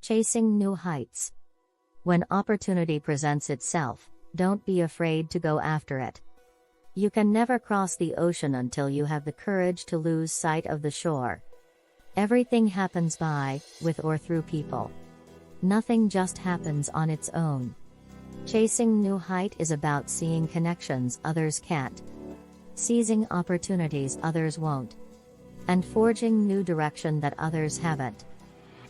Chasing new heights. When opportunity presents itself, don't be afraid to go after it. You can never cross the ocean until you have the courage to lose sight of the shore. Everything happens by, with or through people. Nothing just happens on its own. Chasing new height is about seeing connections others can't, seizing opportunities others won't, and forging new direction that others haven't.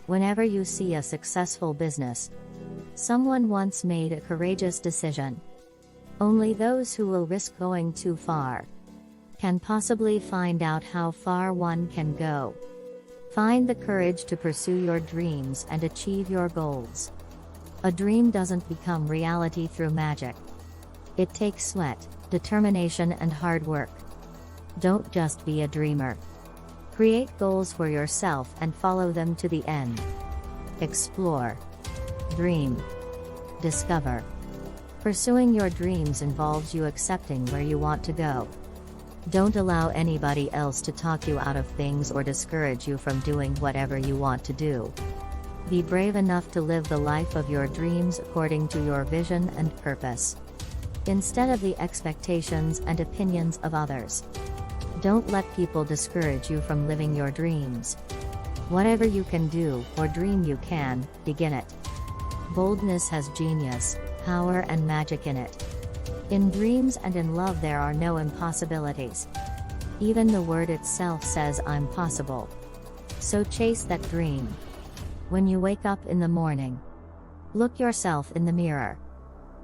Whenever you see a successful business, someone once made a courageous decision. Only those who will risk going too far can possibly find out how far one can go. Find the courage to pursue your dreams and achieve your goals. A dream doesn't become reality through magic. It takes sweat, determination, and hard work. Don't just be a dreamer. Create goals for yourself and follow them to the end. Explore. Dream. Discover. Pursuing your dreams involves you accepting where you want to go. Don't allow anybody else to talk you out of things or discourage you from doing whatever you want to do. Be brave enough to live the life of your dreams according to your vision and purpose, instead of the expectations and opinions of others. Don't let people discourage you from living your dreams. Whatever you can do, or dream you can, begin it. Boldness has genius, power, and magic in it. In dreams and in love there are no impossibilities. Even the word itself says I'm possible. So chase that dream. When you wake up in the morning, look yourself in the mirror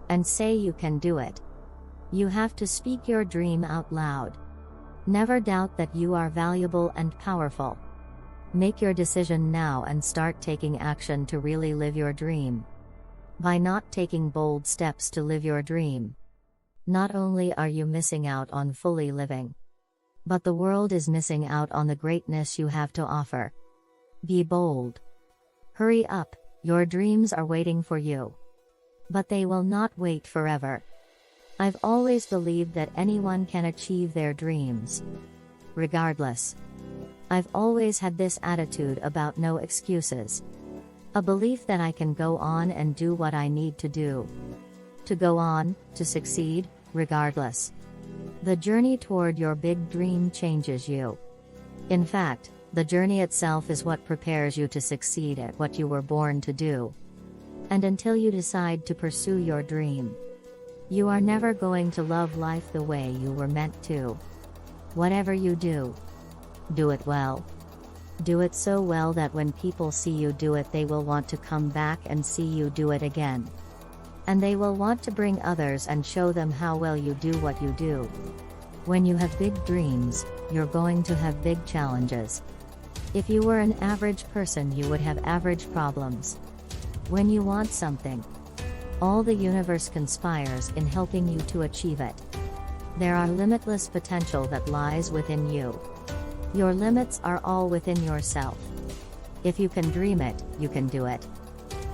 and say you can do it. You have to speak your dream out loud. Never doubt that you are valuable and powerful. Make your decision now and start taking action to really live your dream. By not taking bold steps to live your dream, not only are you missing out on fully living, but the world is missing out on the greatness you have to offer. Be bold. Hurry up, your dreams are waiting for you. But they will not wait forever. I've always believed that anyone can achieve their dreams, regardless. I've always had this attitude about no excuses. A belief that I can go on and do what I need to do. To go on, to succeed, regardless. The journey toward your big dream changes you. In fact, the journey itself is what prepares you to succeed at what you were born to do. And until you decide to pursue your dream, you are never going to love life the way you were meant to. Whatever you do, do it well. Do it so well that when people see you do it, they will want to come back and see you do it again. And they will want to bring others and show them how well you do what you do. When you have big dreams, you're going to have big challenges. If you were an average person, you would have average problems. When you want something, all the universe conspires in helping you to achieve it. There are limitless potential that lies within you. Your limits are all within yourself. If you can dream it, you can do it.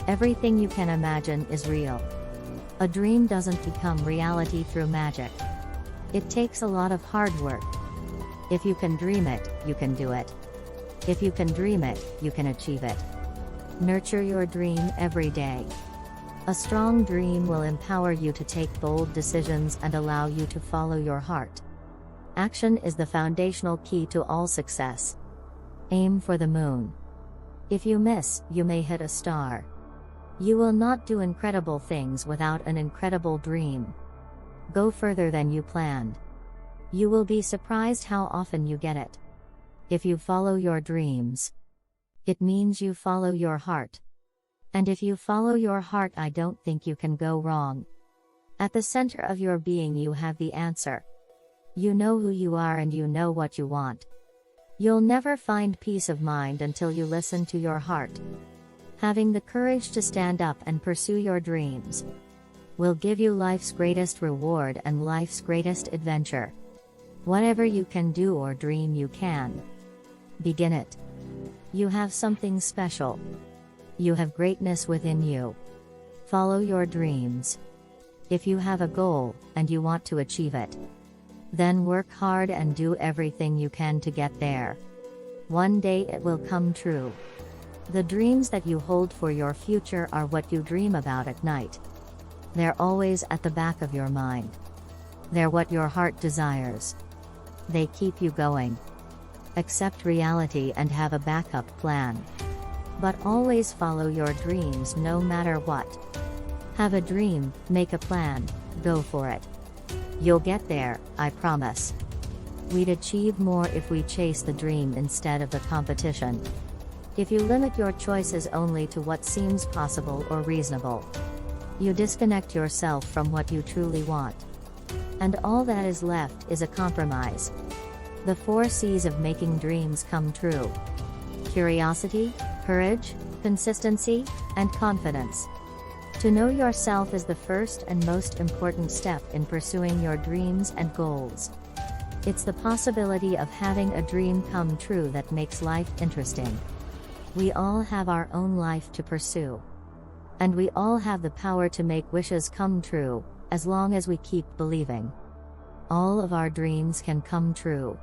Everything you can imagine is real. A dream doesn't become reality through magic. It takes a lot of hard work. If you can dream it, you can do it. If you can dream it, you can achieve it. Nurture your dream every day. A strong dream will empower you to take bold decisions and allow you to follow your heart. Action is the foundational key to all success. Aim for the moon. If you miss, you may hit a star. You will not do incredible things without an incredible dream. Go further than you planned. You will be surprised how often you get it. If you follow your dreams, it means you follow your heart. And if you follow your heart, I don't think you can go wrong. At the center of your being, you have the answer. You know who you are and you know what you want. You'll never find peace of mind until you listen to your heart. Having the courage to stand up and pursue your dreams will give you life's greatest reward and life's greatest adventure. Whatever you can do or dream you can, begin it. You have something special. You have greatness within you. Follow your dreams. If you have a goal, and you want to achieve it, then work hard and do everything you can to get there. One day it will come true. The dreams that you hold for your future are what you dream about at night. They're always at the back of your mind. They're what your heart desires. They keep you going. Accept reality and have a backup plan. But always follow your dreams no matter what. Have a dream, make a plan, go for it. You'll get there, I promise. We'd achieve more if we chase the dream instead of the competition. If you limit your choices only to what seems possible or reasonable, you disconnect yourself from what you truly want. And all that is left is a compromise. The 4 C's of making dreams come true: curiosity, courage, consistency, and confidence. To know yourself is the first and most important step in pursuing your dreams and goals. It's the possibility of having a dream come true that makes life interesting. We all have our own life to pursue. And we all have the power to make wishes come true, as long as we keep believing. All of our dreams can come true.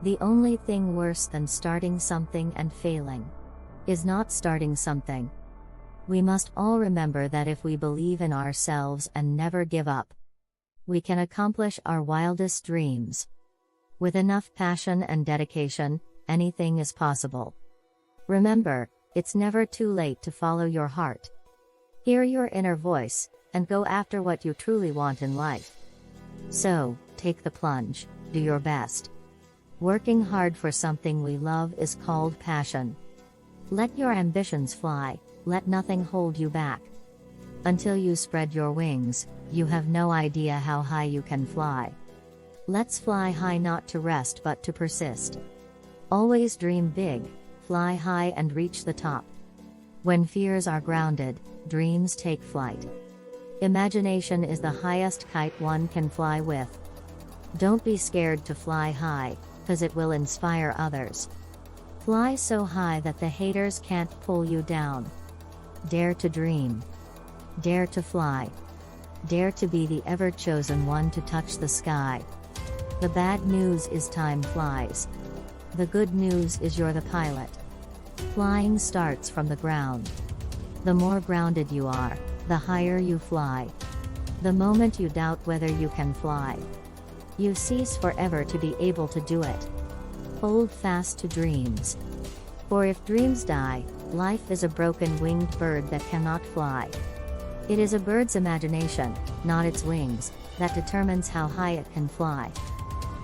The only thing worse than starting something and failing is not starting something. We must all remember that if we believe in ourselves and never give up, we can accomplish our wildest dreams. With enough passion and dedication, anything is possible. Remember, it's never too late to follow your heart. Hear your inner voice, and go after what you truly want in life. So, take the plunge, do your best. Working hard for something we love is called passion. Let your ambitions fly, let nothing hold you back. Until you spread your wings, you have no idea how high you can fly. Let's fly high, not to rest but to persist. Always dream big, fly high and reach the top. When fears are grounded, dreams take flight. Imagination is the highest kite one can fly with. Don't be scared to fly high, 'cause it will inspire others. Fly so high that the haters can't pull you down. Dare to dream. Dare to fly. Dare to be the ever-chosen one to touch the sky. The bad news is time flies. The good news is you're the pilot. Flying starts from the ground. The more grounded you are, the higher you fly. The moment you doubt whether you can fly, you cease forever to be able to do it. Hold fast to dreams. For if dreams die, life is a broken winged bird that cannot fly. It is a bird's imagination, not its wings, that determines how high it can fly.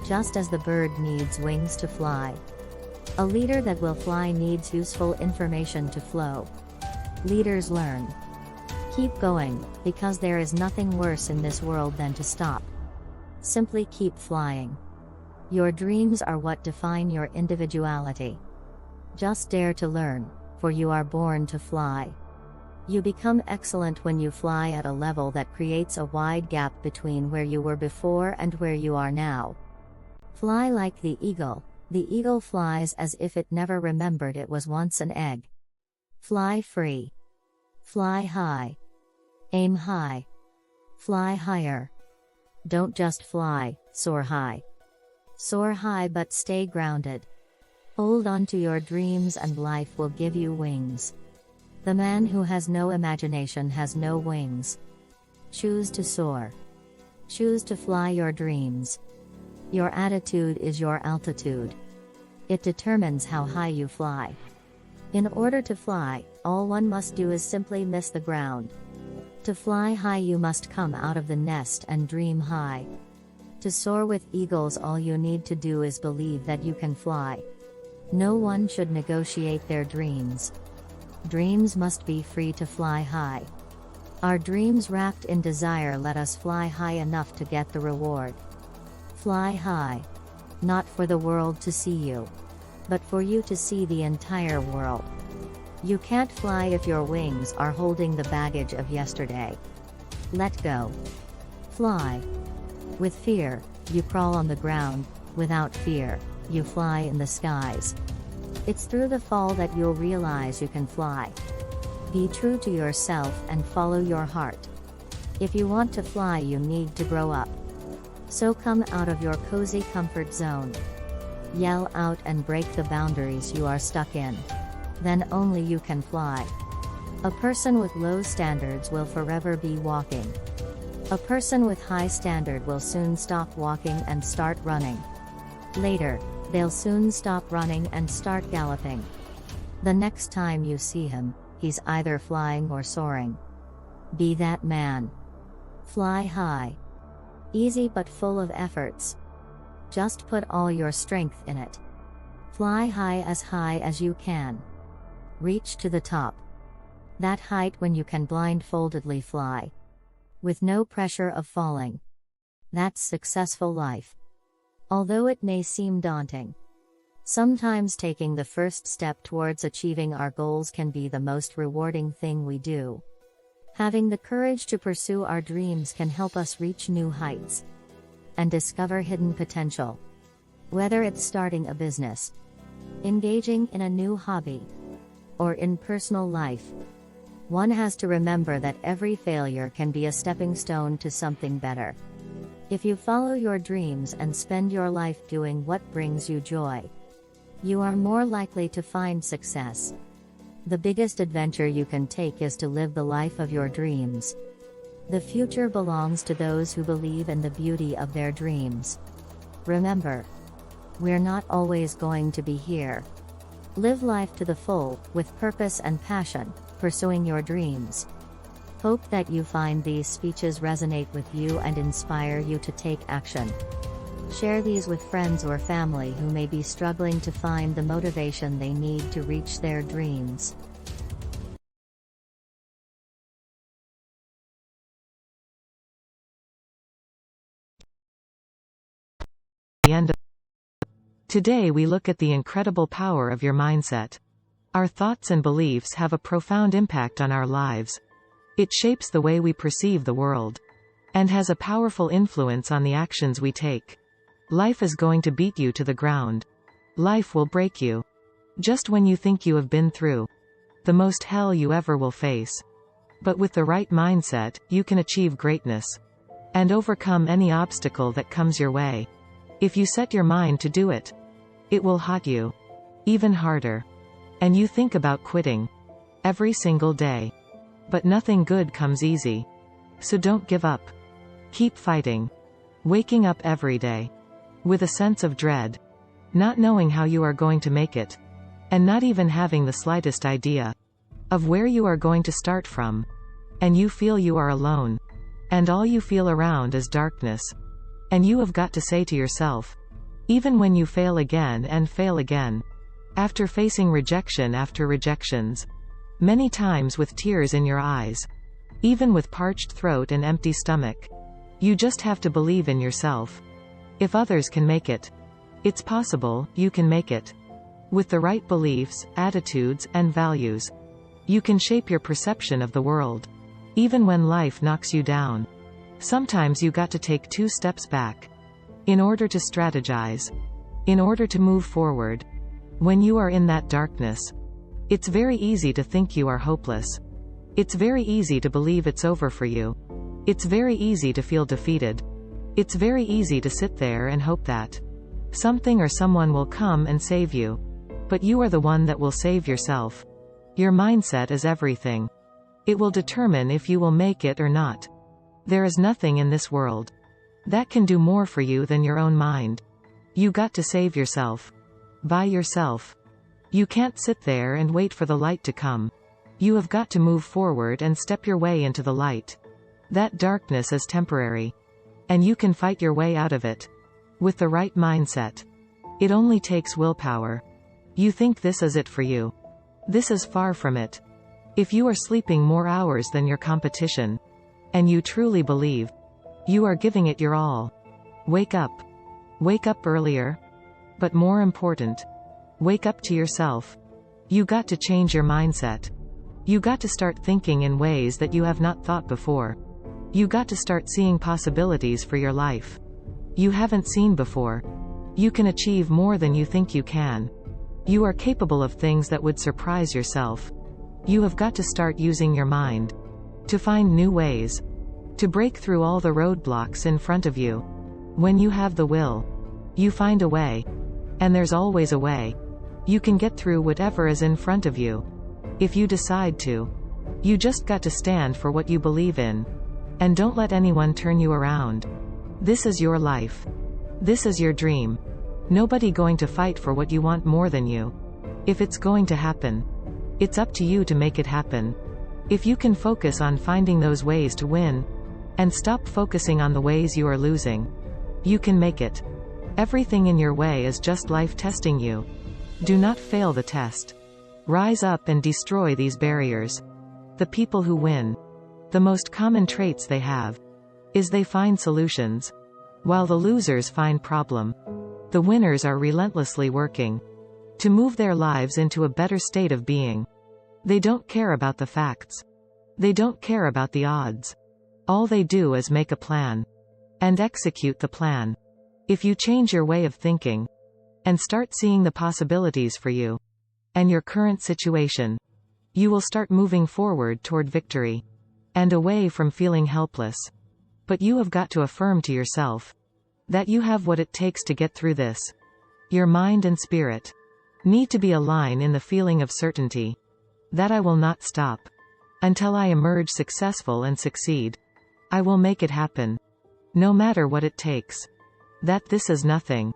Just as the bird needs wings to fly, a leader that will fly needs useful information to flow. Leaders learn. Keep going, because there is nothing worse in this world than to stop. Simply keep flying. Your dreams are what define your individuality. Just dare to learn, for you are born to fly. You become excellent when you fly at a level that creates a wide gap between where you were before and where you are now. Fly like the eagle. The eagle flies as if it never remembered it was once an egg. Fly free. Fly high. Aim high. Fly higher. Don't just fly, soar high. Soar high but stay grounded. Hold on to your dreams and life will give you wings. The man who has no imagination has no wings. Choose to soar. Choose to fly your dreams. Your attitude is your altitude. It determines how high you fly. In order to fly, all one must do is simply miss the ground. To fly high you must come out of the nest and dream high. To soar with eagles all you need to do is believe that you can fly. No one should negotiate their dreams. Dreams must be free to fly high. Our dreams wrapped in desire let us fly high enough to get the reward. Fly high. Not for the world to see you, but for you to see the entire world. You can't fly if your wings are holding the baggage of yesterday. Let go. Fly. With fear, you crawl on the ground. Without fear, you fly in the skies. It's through the fall that you'll realize you can fly. Be true to yourself and follow your heart. If you want to fly, you need to grow up. So come out of your cozy comfort zone. Yell out and break the boundaries you are stuck in. then only you can fly. A person with low standards will forever be walking. A person with high standard will soon stop walking and start running. Later, they'll soon stop running and start galloping. The next time you see him, he's either flying or soaring. Be that man. Fly high. Easy but full of efforts. Just put all your strength in it. Fly high as you can. Reach to the top. That height when you can blindfoldedly fly. With no pressure of falling. That's successful life. Although it may seem daunting. Sometimes taking the first step towards achieving our goals can be the most rewarding thing we do. Having the courage to pursue our dreams can help us reach new heights and discover hidden potential. Whether it's starting a business, engaging in a new hobby, or in personal life, one has to remember that every failure can be a stepping stone to something better. If you follow your dreams and spend your life doing what brings you joy, you are more likely to find success. The biggest adventure you can take is to live the life of your dreams. The future belongs to those who believe in the beauty of their dreams. Remember, we're not always going to be here. Live life to the full, with purpose and passion, pursuing your dreams. Hope that you find these speeches resonate with you and inspire you to take action. Share these with friends or family who may be struggling to find the motivation they need to reach their dreams. The end of Today we look at the incredible power of your mindset. Our thoughts and beliefs have a profound impact on our lives. It shapes the way we perceive the world, and has a powerful influence on the actions we take. Life is going to beat you to the ground. Life will break you. Just when you think you have been through the most hell you ever will face. But with the right mindset, you can achieve greatness and overcome any obstacle that comes your way. If you set your mind to do it, it will hit you even harder. And you think about quitting every single day. But nothing good comes easy. So don't give up. Keep fighting. Waking up every day with a sense of dread, not knowing how you are going to make it, and not even having the slightest idea of where you are going to start from. And you feel you are alone, and all you feel around is darkness. And you have got to say to yourself, even when you fail again and fail again, after facing rejection after rejections, many times with tears in your eyes, even with parched throat and empty stomach, you just have to believe in yourself. If others can make it, it's possible, you can make it. With the right beliefs, attitudes, and values, you can shape your perception of the world. Even when life knocks you down, sometimes you got to take 2 steps back in order to strategize, in order to move forward. When you are in that darkness, it's very easy to think you are hopeless. It's very easy to believe it's over for you. It's very easy to feel defeated. It's very easy to sit there and hope that something or someone will come and save you. But you are the one that will save yourself. Your mindset is everything. It will determine if you will make it or not. There is nothing in this world that can do more for you than your own mind. You got to save yourself. By yourself. You can't sit there and wait for the light to come. You have got to move forward and step your way into the light. That darkness is temporary. And you can fight your way out of it. With the right mindset. It only takes willpower. You think this is it for you. This is far from it. If you are sleeping more hours than your competition, and you truly believe you are giving it your all, wake up. Wake up earlier. But more important, wake up to yourself. You got to change your mindset. You got to start thinking in ways that you have not thought before. You got to start seeing possibilities for your life you haven't seen before. You can achieve more than you think you can. You are capable of things that would surprise yourself. You have got to start using your mind to find new ways to break through all the roadblocks in front of you. When you have the will, you find a way. And there's always a way. You can get through whatever is in front of you. If you decide to. You just got to stand for what you believe in. And don't let anyone turn you around. This is your life. This is your dream. Nobody going to fight for what you want more than you. If it's going to happen, it's up to you to make it happen. If you can focus on finding those ways to win, and stop focusing on the ways you are losing, you can make it. Everything in your way is just life testing you. Do not fail the test. Rise up and destroy these barriers. The people who win, the most common traits they have, is they find solutions, while the losers find problem. The winners are relentlessly working to move their lives into a better state of being. They don't care about the facts. They don't care about the odds. All they do is make a plan and execute the plan. If you change your way of thinking and start seeing the possibilities for you and your current situation, you will start moving forward toward victory and away from feeling helpless. But you have got to affirm to yourself that you have what it takes to get through this. Your mind and spirit need to be aligned in the feeling of certainty that I will not stop until I emerge successful and succeed. I will make it happen, no matter what it takes. That this is nothing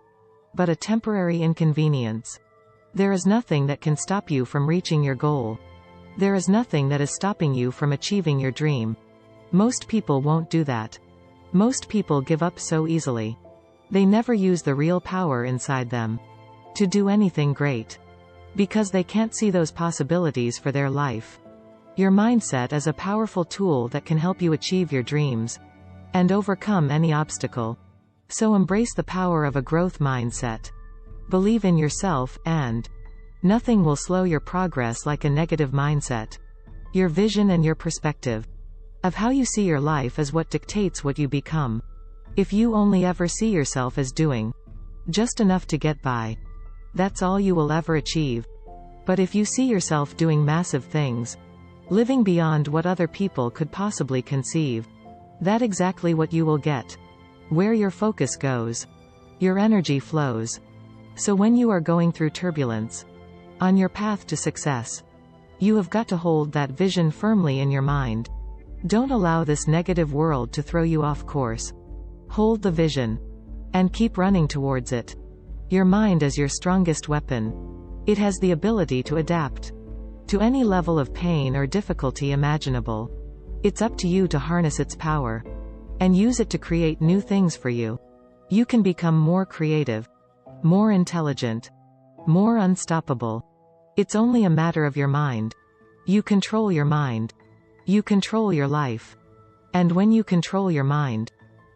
but a temporary inconvenience. There is nothing that can stop you from reaching your goal. There is nothing that is stopping you from achieving your dream. Most people won't do that. Most people give up so easily. They never use the real power inside them to do anything great, because they can't see those possibilities for their life. Your mindset is a powerful tool that can help you achieve your dreams and overcome any obstacle. So embrace the power of a growth mindset. Believe in yourself, and nothing will slow your progress like a negative mindset. Your vision and your perspective of how you see your life is what dictates what you become. If you only ever see yourself as doing just enough to get by, that's all you will ever achieve. But if you see yourself doing massive things, living beyond what other people could possibly conceive, that's exactly what you will get. Where your focus goes, your energy flows. So when you are going through turbulence on your path to success, you have got to hold that vision firmly in your mind. Don't allow this negative world to throw you off course. Hold the vision and keep running towards it. Your mind is your strongest weapon. It has the ability to adapt to any level of pain or difficulty imaginable. It's up to you to harness its power and use it to create new things for you. You can become more creative, more intelligent, more unstoppable. It's only a matter of your mind. You control your mind. You control your life. And when you control your mind,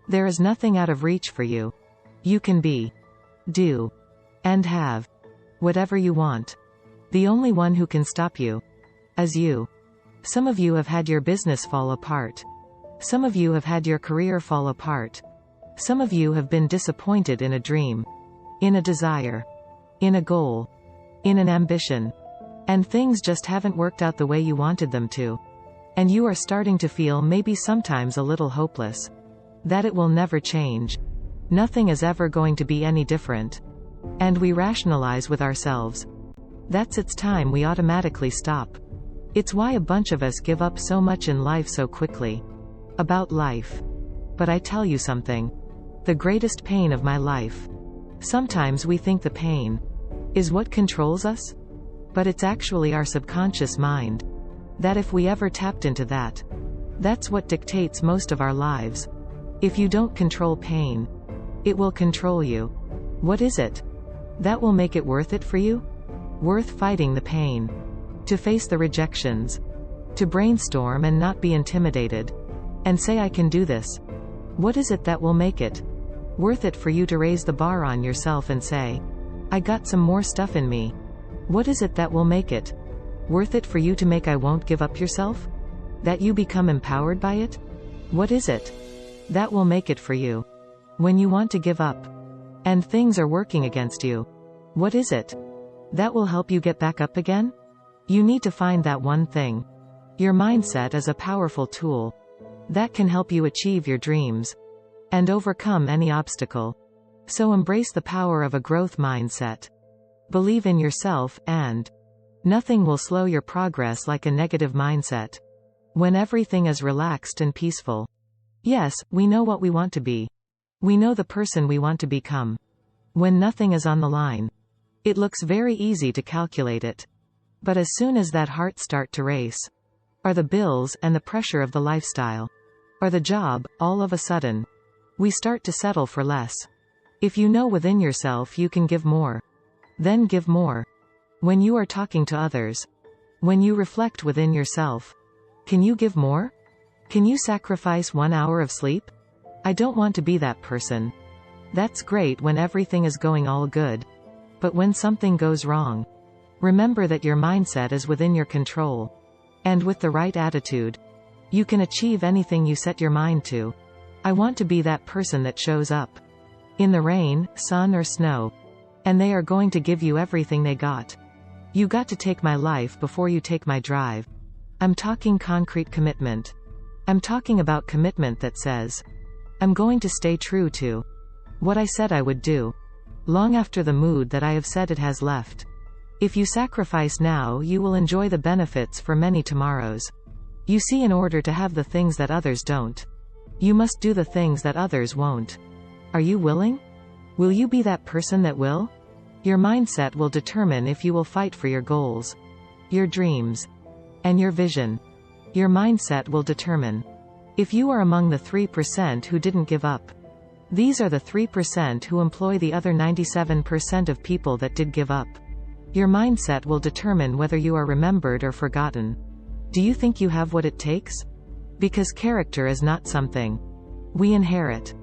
there is nothing out of reach for you. You can be, do, and have whatever you want. The only one who can stop you is you. Some of you have had your business fall apart. Some of you have had your career fall apart. Some of you have been disappointed in a dream, in a desire, in a goal, in an ambition, and things just haven't worked out the way you wanted them to. And you are starting to feel maybe sometimes a little hopeless. That it will never change. Nothing is ever going to be any different. And we rationalize with ourselves. That's it's time we automatically stop. It's why a bunch of us give up so much in life so quickly. About life. But I tell you something. The greatest pain of my life. Sometimes we think the pain is what controls us. But it's actually our subconscious mind. That if we ever tapped into that, that's what dictates most of our lives. If you don't control pain, it will control you. What is it that will make it worth it for you? Worth fighting the pain, to face the rejections, to brainstorm and not be intimidated, and say I can do this. What is it that will make it worth it for you to raise the bar on yourself and say, I got some more stuff in me? What is it that will make it worth it for you to make I won't give up yourself? That you become empowered by it? What is it that will make it for you when you want to give up and things are working against you? What is it that will help you get back up again? You need to find that one thing. Your mindset is a powerful tool that can help you achieve your dreams and overcome any obstacle. So embrace the power of a growth mindset. Believe in yourself, and nothing will slow your progress like a negative mindset. When everything is relaxed and peaceful. Yes, we know what we want to be. We know the person we want to become. When nothing is on the line. It looks very easy to calculate it. But as soon as that heart start to race, or the bills and the pressure of the lifestyle, or the job, all of a sudden, we start to settle for less. If you know within yourself you can give more, then give more. When you are talking to others, when you reflect within yourself, can you give more? Can you sacrifice 1 hour of sleep? I don't want to be that person. That's great when everything is going all good. But when something goes wrong, remember that your mindset is within your control. And with the right attitude, you can achieve anything you set your mind to. I want to be that person that shows up. In the rain, sun or snow. And they are going to give you everything they got. You got to take my life before you take my drive. I'm talking concrete commitment. I'm talking about commitment that says, I'm going to stay true to what I said I would do, long after the mood that I have said it has left. If you sacrifice now, you will enjoy the benefits for many tomorrows. You see, in order to have the things that others don't, you must do the things that others won't. Are you willing? Will you be that person that will? Your mindset will determine if you will fight for your goals, your dreams, and your vision. Your mindset will determine if you are among the 3% who didn't give up. These are the 3% who employ the other 97% of people that did give up. Your mindset will determine whether you are remembered or forgotten. Do you think you have what it takes? Because character is not something we inherit.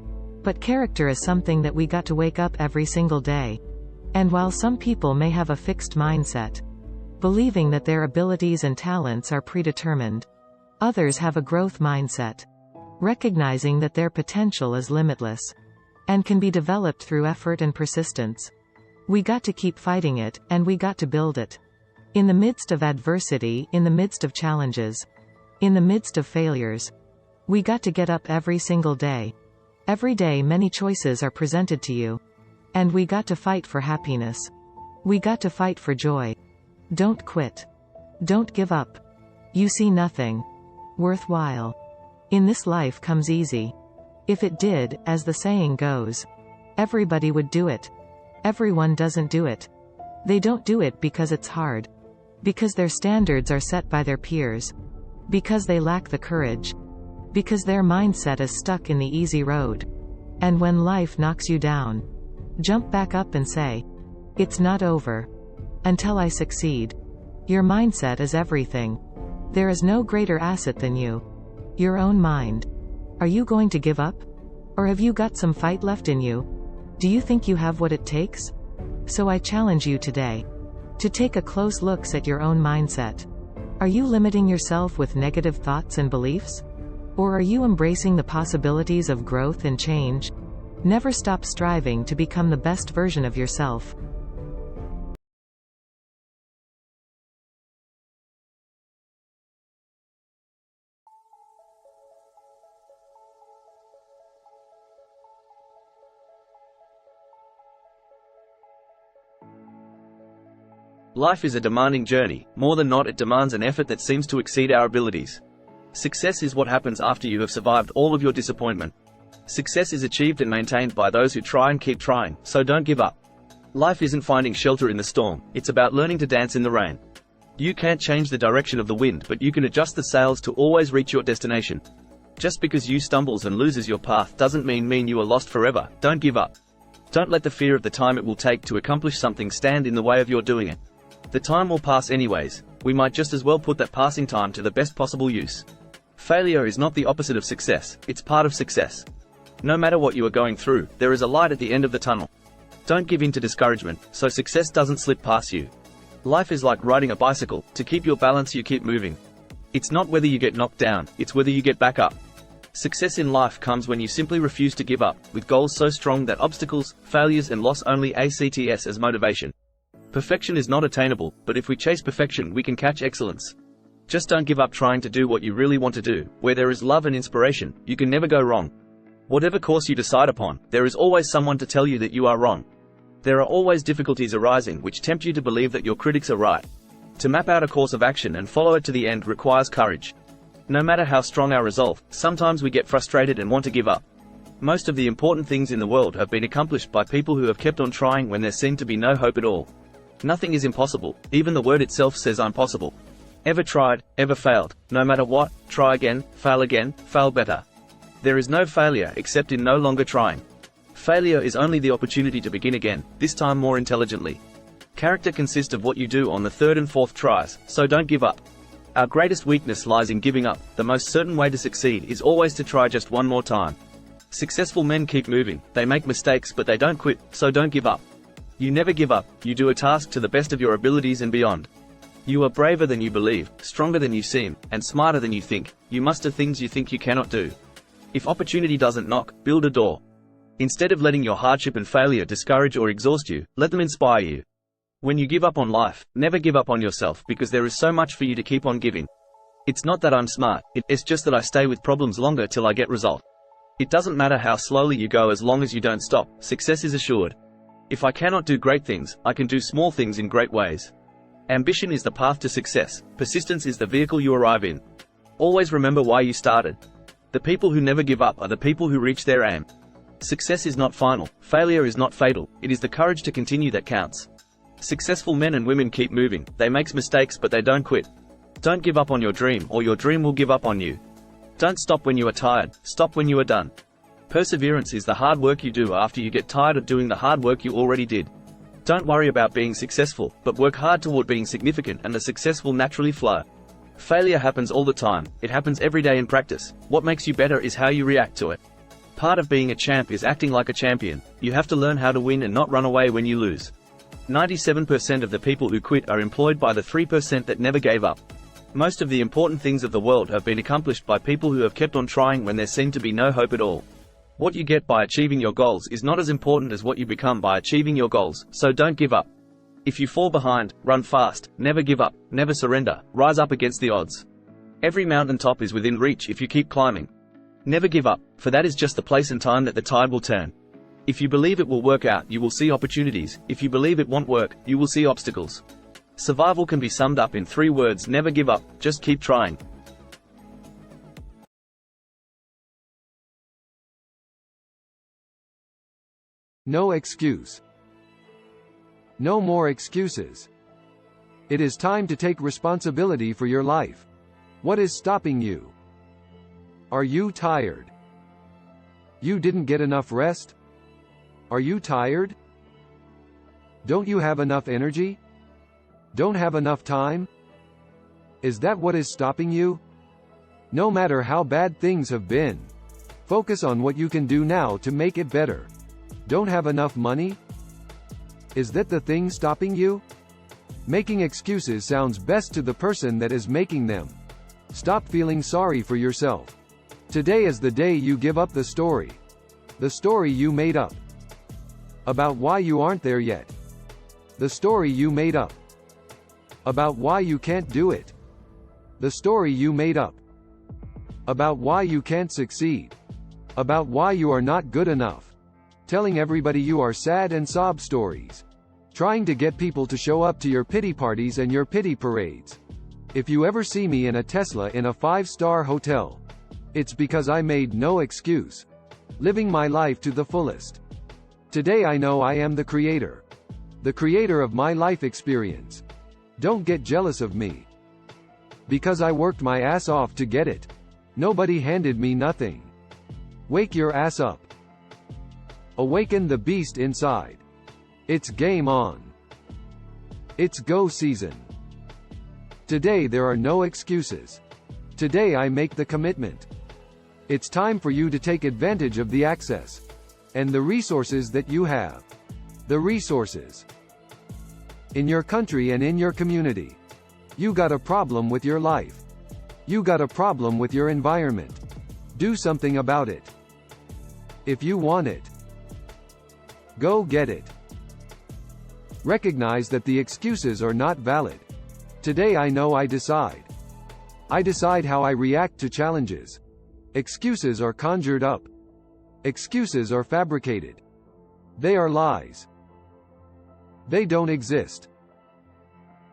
But character is something that we got to wake up every single day. And while some people may have a fixed mindset, believing that their abilities and talents are predetermined, others have a growth mindset, recognizing that their potential is limitless and can be developed through effort and persistence. We got to keep fighting it, and we got to build it. In the midst of adversity, in the midst of challenges, in the midst of failures, we got to get up every single day. Every day many choices are presented to you. And we got to fight for happiness. We got to fight for joy. Don't quit. Don't give up. You see, nothing worthwhile in this life comes easy. If it did, as the saying goes, everybody would do it. Everyone doesn't do it. They don't do it because it's hard. Because their standards are set by their peers. Because they lack the courage. Because their mindset is stuck in the easy road. And when life knocks you down, jump back up and say, it's not over until I succeed. Your mindset is everything. There is no greater asset than you. Your own mind. Are you going to give up? Or have you got some fight left in you? Do you think you have what it takes? So I challenge you today to take a close look at your own mindset. Are you limiting yourself with negative thoughts and beliefs? Or are you embracing the possibilities of growth and change? Never stop striving to become the best version of yourself. Life is a demanding journey. More than not, it demands an effort that seems to exceed our abilities. Success is what happens after you have survived all of your disappointment. Success is achieved and maintained by those who try and keep trying, so don't give up. Life isn't finding shelter in the storm, it's about learning to dance in the rain. You can't change the direction of the wind, but you can adjust the sails to always reach your destination. Just because you stumbles and loses your path doesn't mean you are lost forever. Don't give up. Don't let the fear of the time it will take to accomplish something stand in the way of your doing it. The time will pass anyways. We might just as well put that passing time to the best possible use. Failure is not the opposite of success, it's part of success. No matter what you are going through, there is a light at the end of the tunnel. Don't give in to discouragement, so success doesn't slip past you. Life is like riding a bicycle. To keep your balance, you keep moving. It's not whether you get knocked down, it's whether you get back up. Success in life comes when you simply refuse to give up, with goals so strong that obstacles, failures and loss only acts as motivation. Perfection is not attainable, but if we chase perfection we can catch excellence. Just don't give up trying to do what you really want to do. Where there is love and inspiration, you can never go wrong. Whatever course you decide upon, there is always someone to tell you that you are wrong. There are always difficulties arising which tempt you to believe that your critics are right. To map out a course of action and follow it to the end requires courage. No matter how strong our resolve, sometimes we get frustrated and want to give up. Most of the important things in the world have been accomplished by people who have kept on trying when there seemed to be no hope at all. Nothing is impossible, even the word itself says I'm possible. Ever tried, ever failed, no matter what, try again, fail better. There is no failure except in no longer trying. Failure is only the opportunity to begin again, this time more intelligently. Character consists of what you do on the third and fourth tries, so don't give up. Our greatest weakness lies in giving up. The most certain way to succeed is always to try just one more time. Successful men keep moving, they make mistakes but they don't quit, so don't give up. You never give up, you do a task to the best of your abilities and beyond. You are braver than you believe, stronger than you seem, and smarter than you think. You muster things you think you cannot do. If opportunity doesn't knock, build a door. Instead of letting your hardship and failure discourage or exhaust you, let them inspire you. When you give up on life, never give up on yourself because there is so much for you to keep on giving. It's not that I'm smart, it's just that I stay with problems longer till I get result. It doesn't matter how slowly you go as long as you don't stop, success is assured. If I cannot do great things, I can do small things in great ways. Ambition is the path to success, persistence is the vehicle you arrive in. Always remember why you started. The people who never give up are the people who reach their aim. Success is not final, failure is not fatal, it is the courage to continue that counts. Successful men and women keep moving, they make mistakes but they don't quit. Don't give up on your dream or your dream will give up on you. Don't stop when you are tired, stop when you are done. Perseverance is the hard work you do after you get tired of doing the hard work you already did. Don't worry about being successful, but work hard toward being significant and the success will naturally flow. Failure happens all the time, it happens every day in practice. What makes you better is how you react to it. Part of being a champ is acting like a champion. You have to learn how to win and not run away when you lose. 97% of the people who quit are employed by the 3% that never gave up. Most of the important things of the world have been accomplished by people who have kept on trying when there seemed to be no hope at all. What you get by achieving your goals is not as important as what you become by achieving your goals, so don't give up. If you fall behind, run fast, never give up, never surrender, rise up against the odds. Every mountaintop is within reach if you keep climbing. Never give up, for that is just the place and time that the tide will turn. If you believe it will work out, you will see opportunities. If you believe it won't work, you will see obstacles. Survival can be summed up in 3 words: never give up, just keep trying. No excuse. No more excuses. It is time to take responsibility for your life. What is stopping you? Are you tired? You didn't get enough rest? Are you tired? Don't you have enough energy? Don't have enough time? Is that what is stopping you? No matter how bad things have been, focus on what you can do now to make it better. Don't have enough money? Is that the thing stopping you? Making excuses sounds best to the person that is making them. Stop feeling sorry for yourself. Today is the day you give up the story. The story you made up. About why you aren't there yet. The story you made up. About why you can't do it. The story you made up. About why you can't succeed. About why you are not good enough. Telling everybody you are sad and sob stories. Trying to get people to show up to your pity parties and your pity parades. If you ever see me in a Tesla in a 5-star hotel, it's because I made no excuse. Living my life to the fullest. Today I know I am the creator. The creator of my life experience. Don't get jealous of me. Because I worked my ass off to get it. Nobody handed me nothing. Wake your ass up. Awaken the beast inside. It's game on. It's go season. Today there are no excuses. Today I make the commitment. It's time for you to take advantage of the access and the resources that you have. The resources in your country and in your community. You got a problem with your life. You got a problem with your environment. Do something about it. If you want it, go get it. Recognize that the excuses are not valid. Today I know I decide. I decide how I react to challenges. Excuses are conjured up. Excuses are fabricated. They are lies. They don't exist.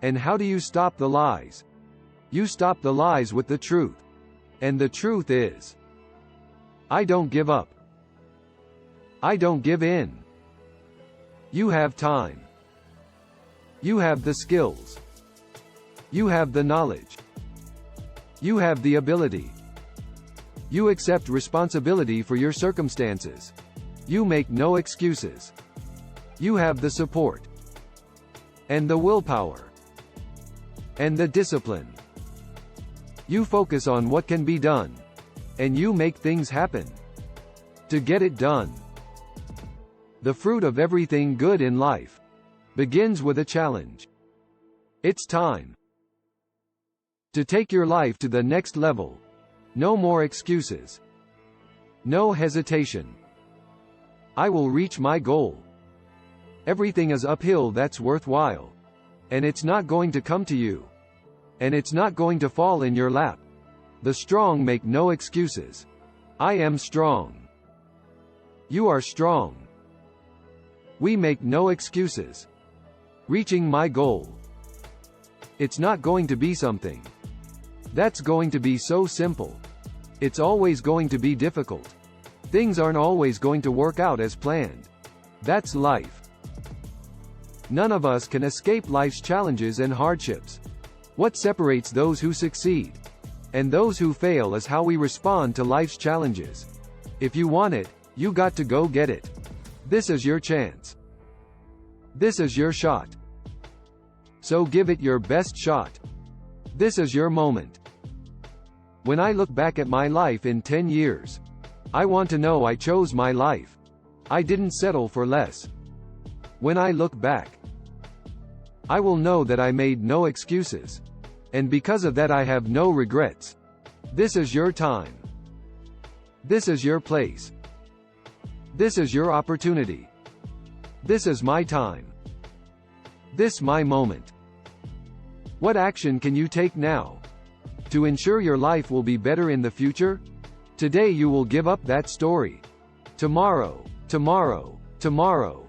And how do you stop the lies? You stop the lies with the truth. And the truth is, I don't give up. I don't give in. You have time. You have the skills. You have the knowledge. You have the ability. You accept responsibility for your circumstances. You make no excuses. You have the support. And the willpower. And the discipline. You focus on what can be done. And you make things happen. To get it done. The fruit of everything good in life begins with a challenge. It's time to take your life to the next level. No more excuses. No hesitation. I will reach my goal. Everything is uphill that's worthwhile. And it's not going to come to you. And it's not going to fall in your lap. The strong make no excuses. I am strong. You are strong. We make no excuses. Reaching my goal. It's not going to be something that's going to be so simple. It's always going to be difficult. Things aren't always going to work out as planned. That's life. None of us can escape life's challenges and hardships. What separates those who succeed and those who fail is how we respond to life's challenges. If you want it, you got to go get it. This is your chance. This is your shot. So give it your best shot. This is your moment. When I look back at my life in 10 years, I want to know I chose my life. I didn't settle for less. When I look back, I will know that I made no excuses. And because of that I have no regrets. This is your time. This is your place. This is your opportunity. This is my time. This my moment. What action can you take now to ensure your life will be better in the future? Today you will give up that story. Tomorrow, tomorrow, tomorrow.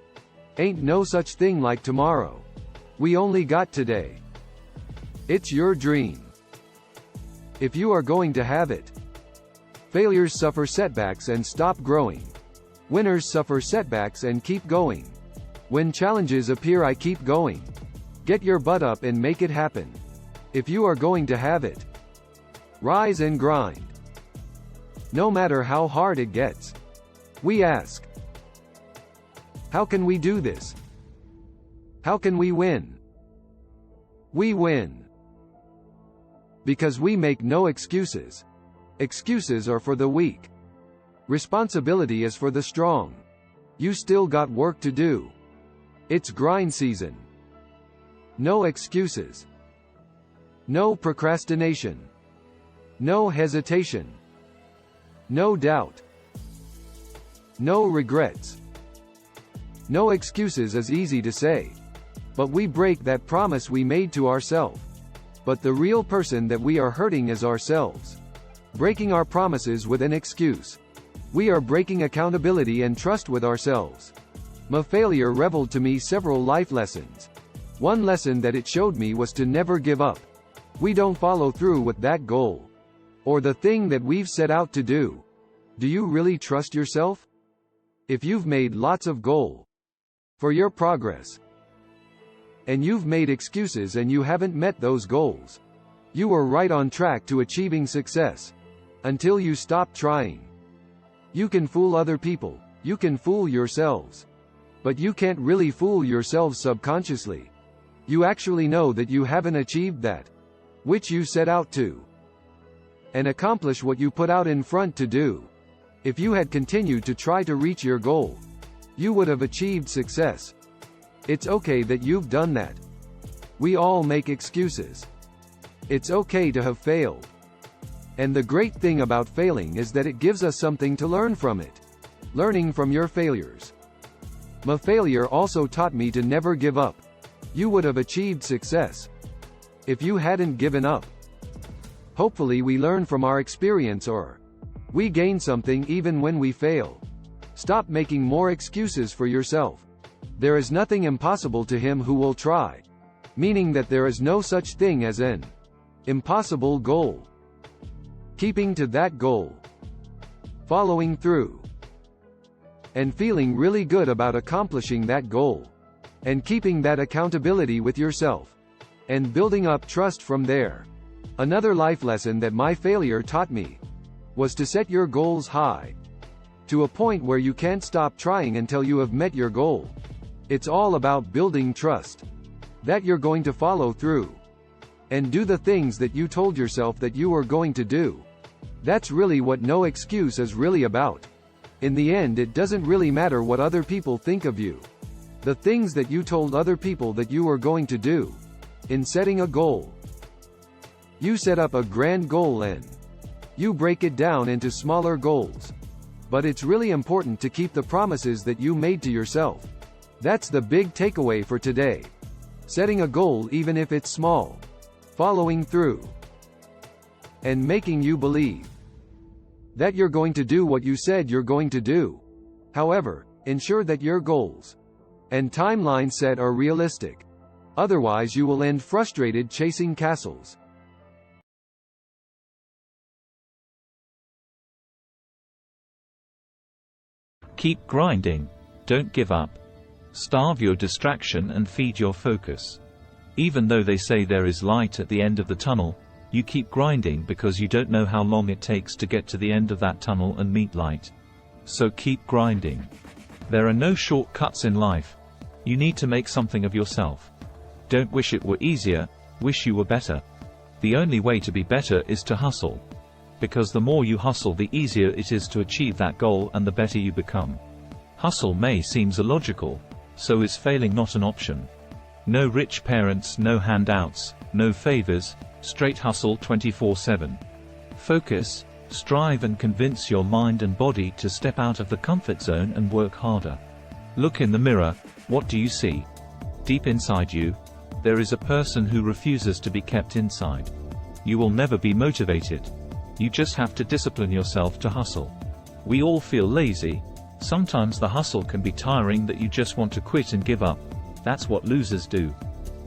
Ain't no such thing like tomorrow. We only got today. It's your dream. If you are going to have it. Failures suffer setbacks and stop growing. Winners suffer setbacks and keep going. When challenges appear, I keep going. Get your butt up and make it happen. If you are going to have it. Rise and grind. No matter how hard it gets. We ask, how can we do this? How can we win? We win. Because we make no excuses. Excuses are for the weak. Responsibility is for the strong. You still got work to do. It's grind season. No excuses. No procrastination. No hesitation. No doubt. No regrets. No excuses is easy to say. But we break that promise we made to ourselves. But the real person that we are hurting is ourselves. Breaking our promises with an excuse. We are breaking accountability and trust with ourselves. My failure revealed to me several life lessons. One lesson that it showed me was to never give up. We don't follow through with that goal. Or the thing that we've set out to do. Do you really trust yourself? If you've made lots of goals for your progress, and you've made excuses and you haven't met those goals, you were right on track to achieving success. Until you stop trying. You can fool other people, you can fool yourselves. But you can't really fool yourselves subconsciously. You actually know that you haven't achieved that which you set out to, and accomplish what you put out in front to do. If you had continued to try to reach your goal, you would have achieved success. It's okay that you've done that. We all make excuses. It's okay to have failed. And the great thing about failing is that it gives us something to learn from it. Learning from your failures. My failure also taught me to never give up. You would have achieved success if you hadn't given up. Hopefully we learn from our experience, or we gain something even when we fail. Stop making more excuses for yourself. There is nothing impossible to him who will try. Meaning that there is no such thing as an impossible goal. Keeping to that goal. Following through. And feeling really good about accomplishing that goal. And keeping that accountability with yourself. And building up trust from there. Another life lesson that my failure taught me was to set your goals high. To a point where you can't stop trying until you have met your goal. It's all about building trust. That you're going to follow through. And do the things that you told yourself that you were going to do. That's really what no excuse is really about. In the end, it doesn't really matter what other people think of you. The things that you told other people that you were going to do. In setting a goal. You set up a grand goal and you break it down into smaller goals. But it's really important to keep the promises that you made to yourself. That's the big takeaway for today. Setting a goal even if it's small. Following through. And making you believe that you're going to do what you said you're going to do. However, ensure that your goals and timeline set are realistic. Otherwise you will end frustrated chasing castles. Keep grinding. Don't give up. Starve your distraction and feed your focus. Even though they say there is light at the end of the tunnel, you keep grinding because you don't know how long it takes to get to the end of that tunnel and meet light. So keep grinding. There are no shortcuts in life. You need to make something of yourself. Don't wish it were easier, wish you were better. The only way to be better is to hustle. Because the more you hustle, the easier it is to achieve that goal and the better you become. Hustle may seem illogical, so is failing not an option. No rich parents, no handouts, no favors, straight hustle 24/7. Focus, strive and convince your mind and body to step out of the comfort zone and work harder. Look in the mirror, what do you see? Deep inside you, there is a person who refuses to be kept inside. You will never be motivated. You just have to discipline yourself to hustle. We all feel lazy. Sometimes the hustle can be tiring that you just want to quit and give up. That's what losers do.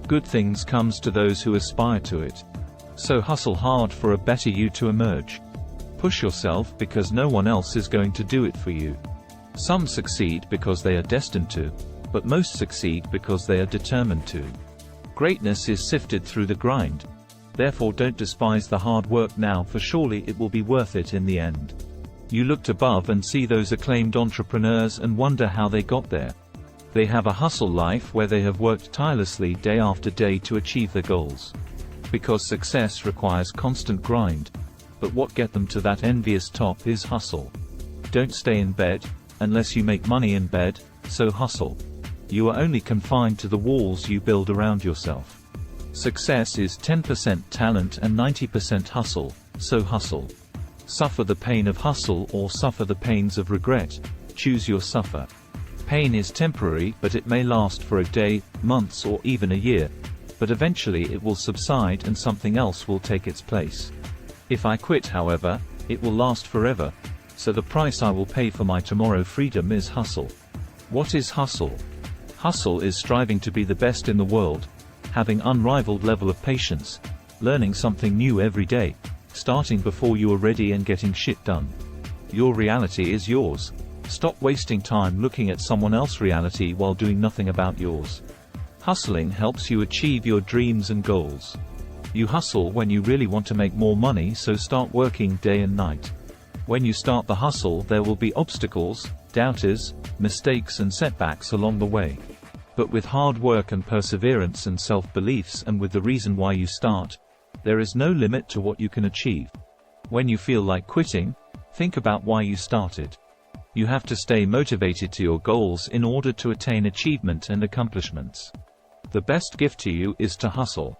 Good things comes to those who aspire to it. So hustle hard for a better you to emerge. Push yourself because no one else is going to do it for you. Some succeed because they are destined to, but most succeed because they are determined to. Greatness is sifted through the grind. Therefore don't despise the hard work now, for surely it will be worth it in the end. You looked above and see those acclaimed entrepreneurs and wonder how they got there. They have a hustle life where they have worked tirelessly day after day to achieve their goals. Because success requires constant grind. But what gets them to that envious top is hustle. Don't stay in bed, unless you make money in bed, so hustle. You are only confined to the walls you build around yourself. Success is 10% talent and 90% hustle, so hustle. Suffer the pain of hustle or suffer the pains of regret. Choose your suffer. Pain is temporary, but it may last for a day, months or even a year. But eventually it will subside and something else will take its place. If I quit, however, it will last forever. So the price I will pay for my tomorrow freedom is hustle. What is hustle? Hustle is striving to be the best in the world, having unrivaled level of patience, learning something new every day, starting before you are ready and getting shit done. Your reality is yours. Stop wasting time looking at someone else's reality while doing nothing about yours. Hustling helps you achieve your dreams and goals. You hustle when you really want to make more money, so start working day and night. When you start the hustle, there will be obstacles, doubters, mistakes and setbacks along the way. But with hard work and perseverance and self-beliefs, and with the reason why you start, there is no limit to what you can achieve. When you feel like quitting, think about why you started. You have to stay motivated to your goals in order to attain achievement and accomplishments. The best gift to you is to hustle.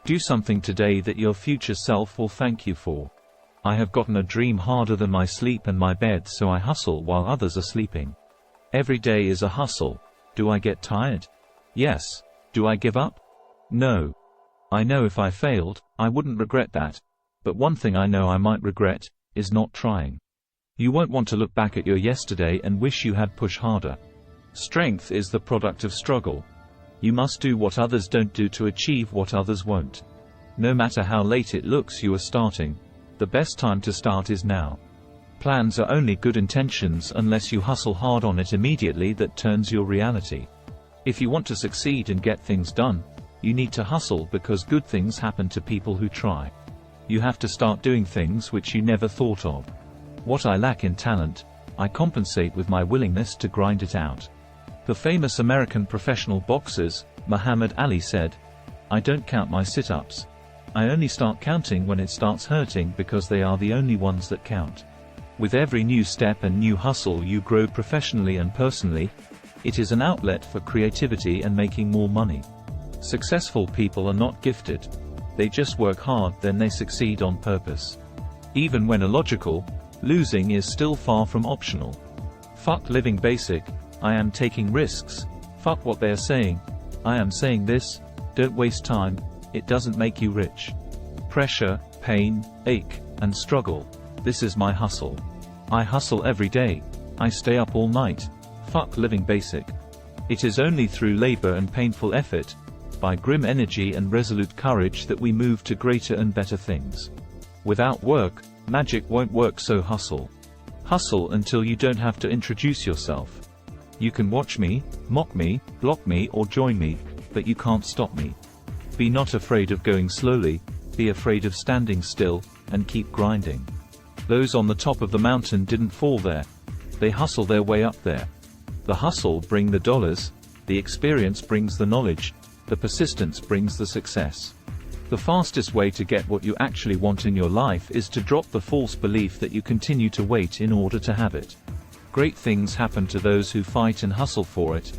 Do something today that your future self will thank you for. I have gotten a dream harder than my sleep and my bed, so I hustle while others are sleeping. Every day is a hustle. Do I get tired? Yes. Do I give up? No. I know if I failed, I wouldn't regret that. But one thing I know I might regret, is not trying. You won't want to look back at your yesterday and wish you had pushed harder. Strength is the product of struggle. You must do what others don't do to achieve what others won't. No matter how late it looks you are starting, the best time to start is now. Plans are only good intentions unless you hustle hard on it immediately. That turns your reality. If you want to succeed and get things done, you need to hustle, because good things happen to people who try. You have to start doing things which you never thought of. What I lack in talent, I compensate with my willingness to grind it out. The famous American professional boxers, Muhammad Ali, said, "I don't count my sit-ups. I only start counting when it starts hurting, because they are the only ones that count." With every new step and new hustle you grow professionally and personally. It is an outlet for creativity and making more money. Successful people are not gifted. They just work hard, then they succeed on purpose. Even when illogical, losing is still far from optional. Fuck living basic, I am taking risks. Fuck what they are saying, I am saying this. Don't waste time, it doesn't make you rich. Pressure, pain, ache, and struggle. This is my hustle. I hustle every day. I stay up all night. Fuck living basic. It is only through labor and painful effort, by grim energy and resolute courage, that we move to greater and better things. Without work, magic won't work, so hustle. Hustle until you don't have to introduce yourself. You can watch me, mock me, block me, or join me, but you can't stop me. Be not afraid of going slowly, be afraid of standing still, and keep grinding. Those on the top of the mountain didn't fall there. They hustle their way up there. The hustle brings the dollars, the experience brings the knowledge, the persistence brings the success. The fastest way to get what you actually want in your life is to drop the false belief that you continue to wait in order to have it. Great things happen to those who fight and hustle for it.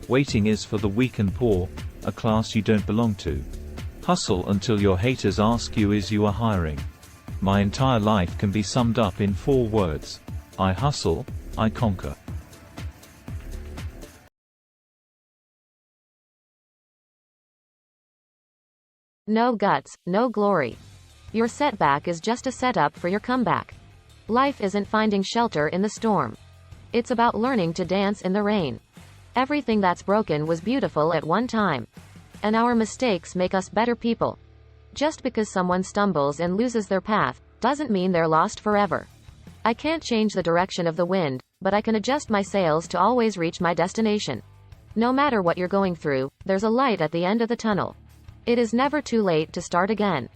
Waiting is for the weak and poor, a class you don't belong to. Hustle until your haters ask you, is you are hiring? My entire life can be summed up in 4 words. I hustle, I conquer. No guts, no glory. Your setback is just a setup for your comeback. Life isn't finding shelter in the storm. It's about learning to dance in the rain. Everything that's broken was beautiful at one time. And our mistakes make us better people. Just because someone stumbles and loses their path, doesn't mean they're lost forever. I can't change the direction of the wind, but I can adjust my sails to always reach my destination. No matter what you're going through, there's a light at the end of the tunnel. It is never too late to start again.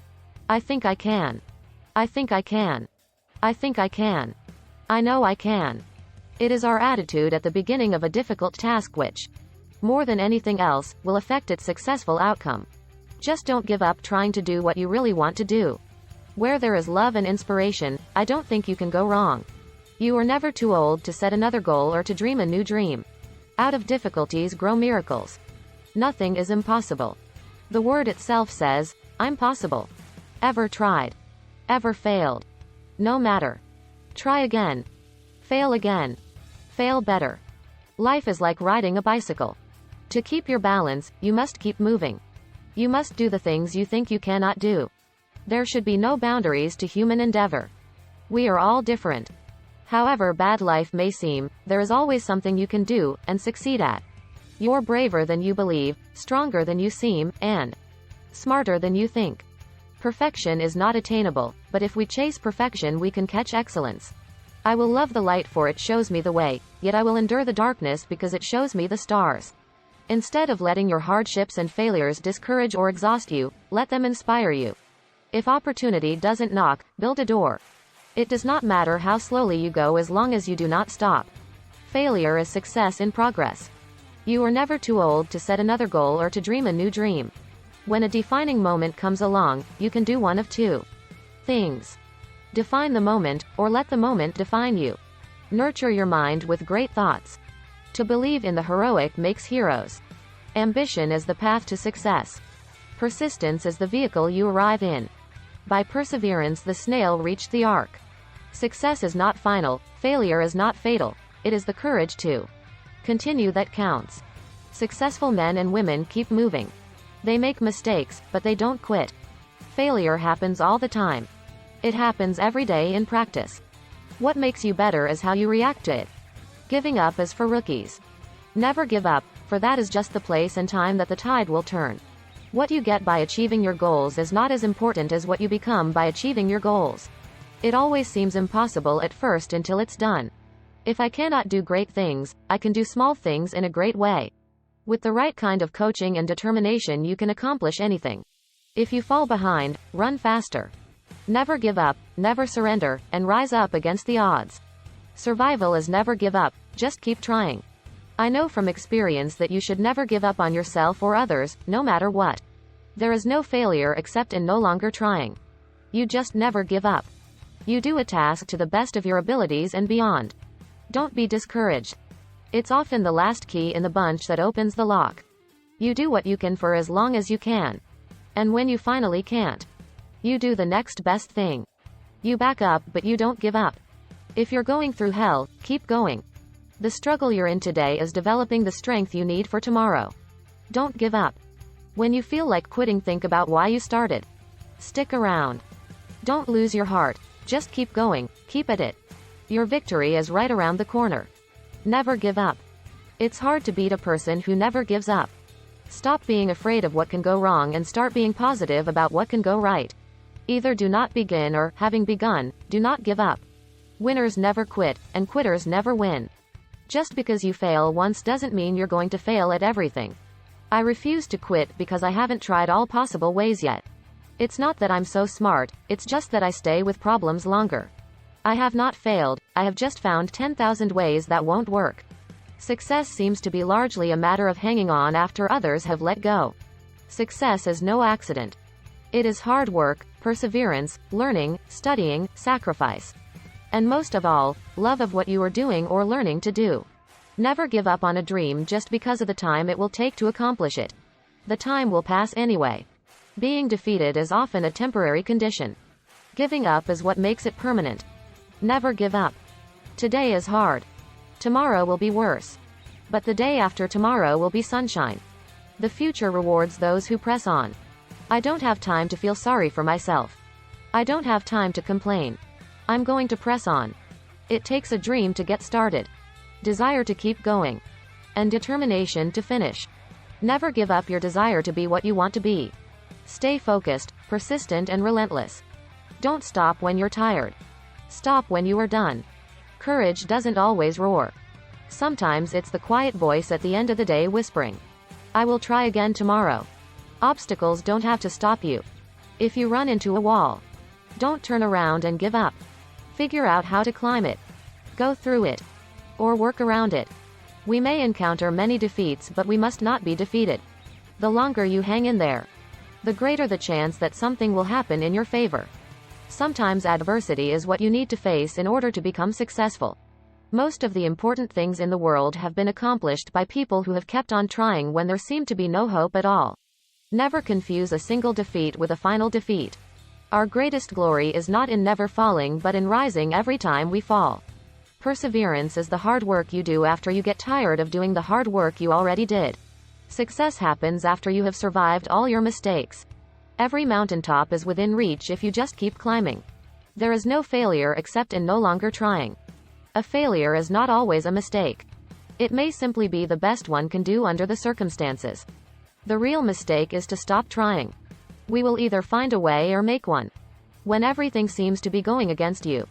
I think I can. I think I can. I think I can. I know I can. It is our attitude at the beginning of a difficult task which, more than anything else, will affect its successful outcome. Just don't give up trying to do what you really want to do. Where there is love and inspiration, I don't think you can go wrong. You are never too old to set another goal or to dream a new dream. Out of difficulties grow miracles. Nothing is impossible. The word itself says, I'm possible. Ever tried? Ever failed? No matter. Try again. Fail again. Fail better. Life is like riding a bicycle. To keep your balance, you must keep moving. You must do the things you think you cannot do. There should be no boundaries to human endeavor. We are all different. However bad life may seem, there is always something you can do and succeed at. You're braver than you believe, stronger than you seem, and smarter than you think. Perfection is not attainable, but if we chase perfection we can catch excellence. I will love the light for it shows me the way, yet I will endure the darkness because it shows me the stars. Instead of letting your hardships and failures discourage or exhaust you, let them inspire you. If opportunity doesn't knock, build a door. It does not matter how slowly you go as long as you do not stop. Failure is success in progress. You are never too old to set another goal or to dream a new dream. When a defining moment comes along, you can do one of 2 things. Define the moment, or let the moment define you. Nurture your mind with great thoughts. To believe in the heroic makes heroes. Ambition is the path to success. Persistence is the vehicle you arrive in. By perseverance the snail reached the ark. Success is not final, failure is not fatal, it is the courage to continue that counts. Successful men and women keep moving. They make mistakes, but they don't quit. Failure happens all the time. It happens every day in practice. What makes you better is how you react to it. Giving up is for rookies. Never give up, for that is just the place and time that the tide will turn. What you get by achieving your goals is not as important as what you become by achieving your goals. It always seems impossible at first until it's done. If I cannot do great things, I can do small things in a great way. With the right kind of coaching and determination, you can accomplish anything. If you fall behind, run faster. Never give up, never surrender, and rise up against the odds. Survival is never give up, just keep trying. I know from experience that you should never give up on yourself or others, no matter what. There is no failure except in no longer trying. You just never give up. You do a task to the best of your abilities and beyond. Don't be discouraged. It's often the last key in the bunch that opens the lock. You do what you can for as long as you can. And when you finally can't, you do the next best thing. You back up, but you don't give up. If you're going through hell, keep going. The struggle you're in today is developing the strength you need for tomorrow. Don't give up. When you feel like quitting, think about why you started. Stick around. Don't lose your heart. Just keep going, keep at it. Your victory is right around the corner. Never give up. It's hard to beat a person who never gives up. Stop being afraid of what can go wrong and start being positive about what can go right. Either do not begin or, having begun, do not give up. Winners never quit, and quitters never win. Just because you fail once doesn't mean you're going to fail at everything. I refuse to quit because I haven't tried all possible ways yet. It's not that I'm so smart, it's just that I stay with problems longer. I have not failed, I have just found 10,000 ways that won't work. Success seems to be largely a matter of hanging on after others have let go. Success is no accident. It is hard work, perseverance, learning, studying, sacrifice. And most of all, love of what you are doing or learning to do. Never give up on a dream just because of the time it will take to accomplish it. The time will pass anyway. Being defeated is often a temporary condition. Giving up is what makes it permanent. Never give up. Today is hard. Tomorrow will be worse. But the day after tomorrow will be sunshine. The future rewards those who press on. I don't have time to feel sorry for myself. I don't have time to complain. I'm going to press on. It takes a dream to get started, desire to keep going, and determination to finish. Never give up your desire to be what you want to be. Stay focused, persistent, and relentless. Don't stop when you're tired. Stop when you are done. Courage doesn't always roar. Sometimes it's the quiet voice at the end of the day whispering, "I will try again tomorrow." Obstacles don't have to stop you. If you run into a wall, don't turn around and give up. Figure out how to climb it. Go through it. Or work around it. We may encounter many defeats, but we must not be defeated. The longer you hang in there, the greater the chance that something will happen in your favor. Sometimes adversity is what you need to face in order to become successful. Most of the important things in the world have been accomplished by people who have kept on trying when there seemed to be no hope at all. Never confuse a single defeat with a final defeat. Our greatest glory is not in never falling but in rising every time we fall. Perseverance is the hard work you do after you get tired of doing the hard work you already did. Success happens after you have survived all your mistakes. Every mountaintop is within reach if you just keep climbing. There is no failure except in no longer trying. A failure is not always a mistake. It may simply be the best one can do under the circumstances. The real mistake is to stop trying. We will either find a way or make one. When everything seems to be going against you,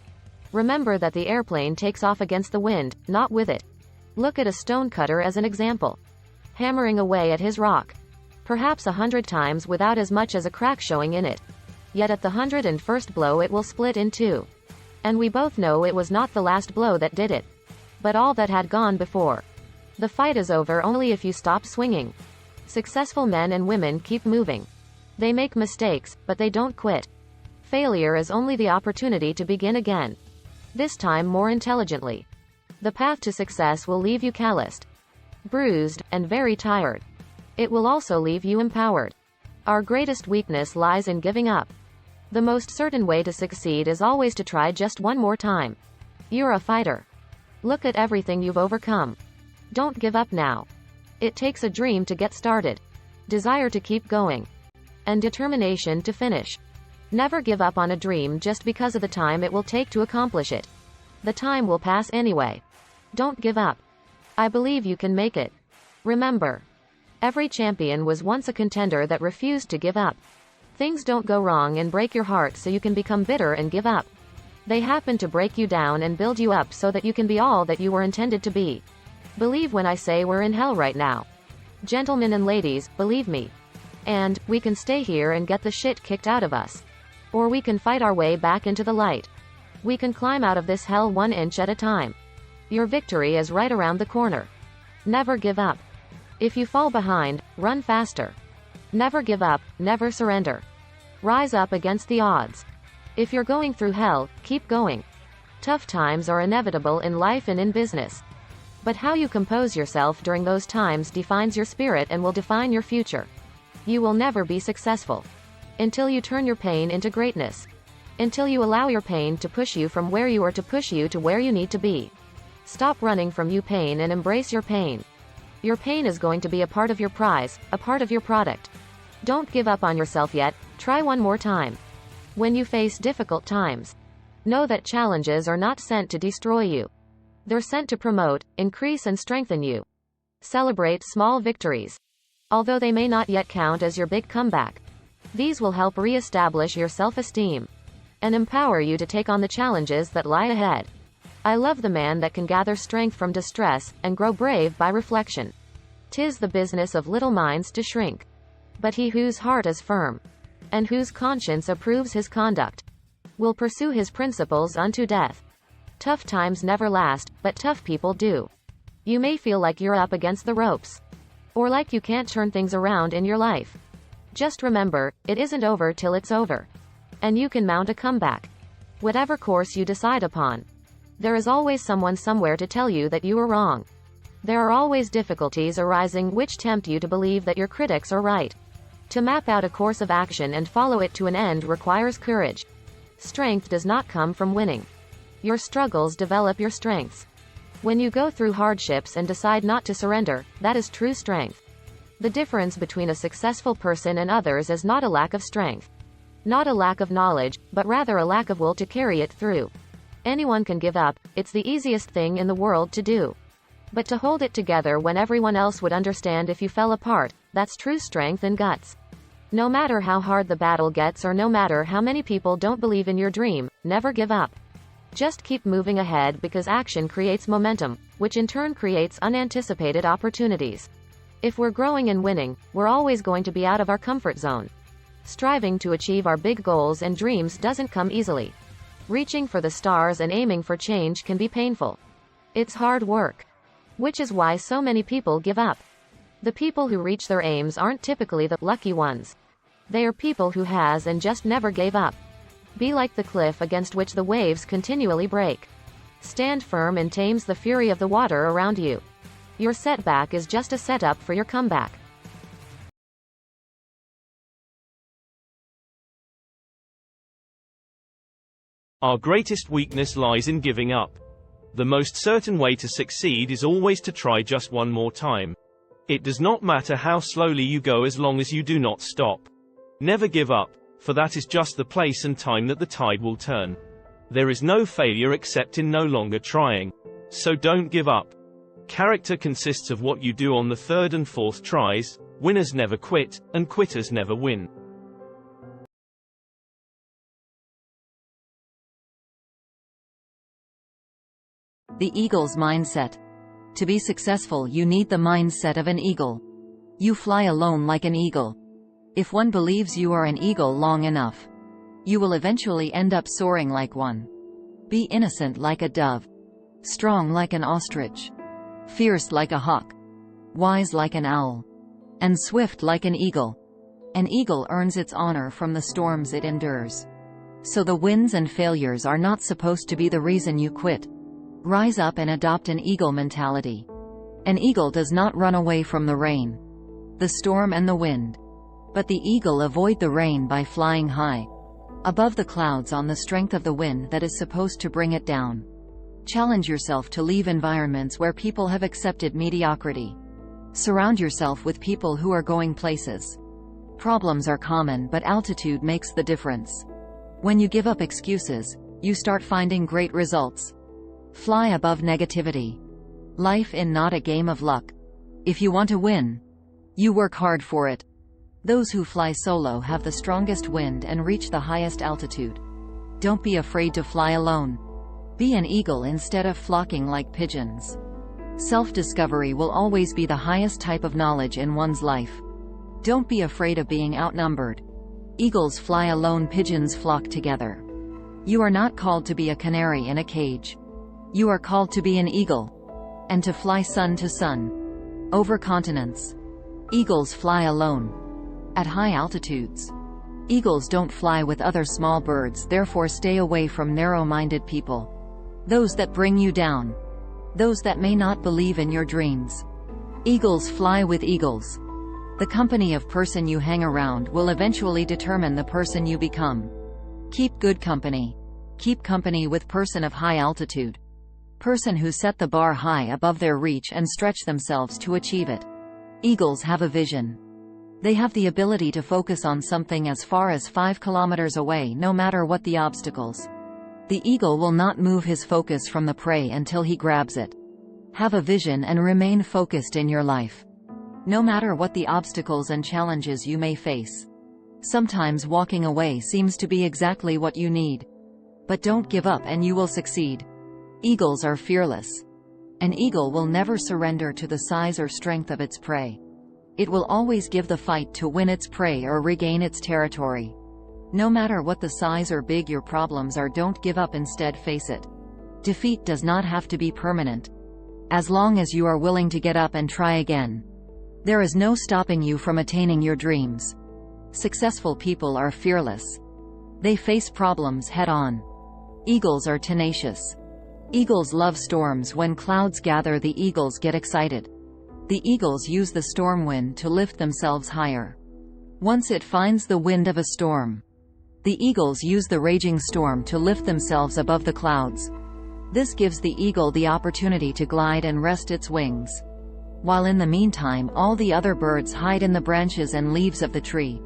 remember that the airplane takes off against the wind, not with it. Look at a stonecutter as an example. Hammering away at his rock, perhaps 100 times without as much as a crack showing in it. Yet at the 101st blow it will split in two. And we both know it was not the last blow that did it, but all that had gone before. The fight is over only if you stop swinging. Successful men and women keep moving. They make mistakes, but they don't quit. Failure is only the opportunity to begin again. This time more intelligently. The path to success will leave you calloused, bruised, and very tired. It will also leave you empowered. Our greatest weakness lies in giving up. The most certain way to succeed is always to try just one more time. You're a fighter. Look at everything you've overcome. Don't give up now. It takes a dream to get started, desire to keep going, and determination to finish. Never give up on a dream just because of the time it will take to accomplish it. The time will pass anyway. Don't give up. I believe you can make it. Remember, every champion was once a contender that refused to give up. Things don't go wrong and break your heart so you can become bitter and give up. They happen to break you down and build you up so that you can be all that you were intended to be. Believe when I say we're in hell right now. Gentlemen and ladies, believe me. And, we can stay here and get the shit kicked out of us. Or we can fight our way back into the light. We can climb out of this hell 1 inch at a time. Your victory is right around the corner. Never give up. If you fall behind, run faster. Never give up, never surrender. Rise up against the odds. If you're going through hell, keep going. Tough times are inevitable in life and in business. But how you compose yourself during those times defines your spirit and will define your future. You will never be successful until you turn your pain into greatness. Until you allow your pain to push you from where you are to push you to where you need to be. Stop running from your pain and embrace your pain. Your pain is going to be a part of your prize, a part of your product. Don't give up on yourself yet, try one more time. When you face difficult times, know that challenges are not sent to destroy you. They're sent to promote, increase and strengthen you. Celebrate small victories. Although they may not yet count as your big comeback. These will help re-establish your self-esteem and empower you to take on the challenges that lie ahead. I love the man that can gather strength from distress and grow brave by reflection. 'Tis the business of little minds to shrink. But he whose heart is firm and whose conscience approves his conduct will pursue his principles unto death. Tough times never last, but tough people do. You may feel like you're up against the ropes, or like you can't turn things around in your life. Just remember, it isn't over till it's over. And you can mount a comeback. Whatever course you decide upon, there is always someone somewhere to tell you that you are wrong. There are always difficulties arising which tempt you to believe that your critics are right. To map out a course of action and follow it to an end requires courage. Strength does not come from winning. Your struggles develop your strengths. When you go through hardships and decide not to surrender, that is true strength. The difference between a successful person and others is not a lack of strength, not a lack of knowledge, but rather a lack of will to carry it through. Anyone can give up, it's the easiest thing in the world to do. But to hold it together when everyone else would understand if you fell apart, that's true strength and guts. No matter how hard the battle gets or no matter how many people don't believe in your dream, never give up. Just keep moving ahead because action creates momentum, which in turn creates unanticipated opportunities. If we're growing and winning, we're always going to be out of our comfort zone. Striving to achieve our big goals and dreams doesn't come easily. Reaching for the stars and aiming for change can be painful. It's hard work. Which is why so many people give up. The people who reach their aims aren't typically the lucky ones. They are people who has and just never gave up. Be like the cliff against which the waves continually break. Stand firm and tames the fury of the water around you. Your setback is just a setup for your comeback. Our greatest weakness lies in giving up. The most certain way to succeed is always to try just one more time. It does not matter how slowly you go as long as you do not stop. Never give up, for that is just the place and time that the tide will turn. There is no failure except in no longer trying. So don't give up. Character consists of what you do on the third and fourth tries. Winners never quit, and quitters never win. The eagle's mindset. To be successful, you need the mindset of an eagle. You fly alone like an eagle. If one believes you are an eagle long enough, you will eventually end up soaring like one. Be innocent like a dove, strong like an ostrich, fierce like a hawk, wise like an owl, and swift like an eagle. An eagle earns its honor from the storms it endures. So the wins and failures are not supposed to be the reason you quit. Rise up and adopt an eagle mentality. An eagle does not run away from the rain, the storm and the wind. But the eagle avoid the rain by flying high above the clouds on the strength of the wind that is supposed to bring it down. Challenge yourself to leave environments where people have accepted mediocrity. Surround yourself with people who are going places. Problems are common, but altitude makes the difference. When you give up excuses, you start finding great results. Fly above negativity. Life is not a game of luck. If you want to win, you work hard for it. Those who fly solo have the strongest wind and reach the highest altitude. Don't be afraid to fly alone. Be an eagle instead of flocking like pigeons. Self-discovery will always be the highest type of knowledge in one's life. Don't be afraid of being outnumbered. Eagles fly alone, pigeons flock together. You are not called to be a canary in a cage. You are called to be an eagle, and to fly sun to sun, over continents. Eagles fly alone, at high altitudes. Eagles don't fly with other small birds, therefore stay away from narrow-minded people. Those that bring you down. Those that may not believe in your dreams. Eagles fly with eagles. The company of person you hang around will eventually determine the person you become. Keep good company. Keep company with person of high altitude. Person who set the bar high above their reach and stretch themselves to achieve it. Eagles have a vision. They have the ability to focus on something as far as 5 kilometers away, no matter what the obstacles. The eagle will not move his focus from the prey until he grabs it. Have a vision and remain focused in your life, no matter what the obstacles and challenges you may face. Sometimes walking away seems to be exactly what you need. But don't give up and you will succeed. Eagles are fearless. An eagle will never surrender to the size or strength of its prey. It will always give the fight to win its prey or regain its territory. No matter what the size or big your problems are, don't give up, instead face it. Defeat does not have to be permanent. As long as you are willing to get up and try again, there is no stopping you from attaining your dreams. Successful people are fearless. They face problems head-on. Eagles are tenacious. Eagles love storms. When clouds gather, the eagles get excited. The eagles use the storm wind to lift themselves higher. Once it finds the wind of a storm, the eagles use the raging storm to lift themselves above the clouds. This gives the eagle the opportunity to glide and rest its wings. While in the meantime, all the other birds hide in the branches and leaves of the tree.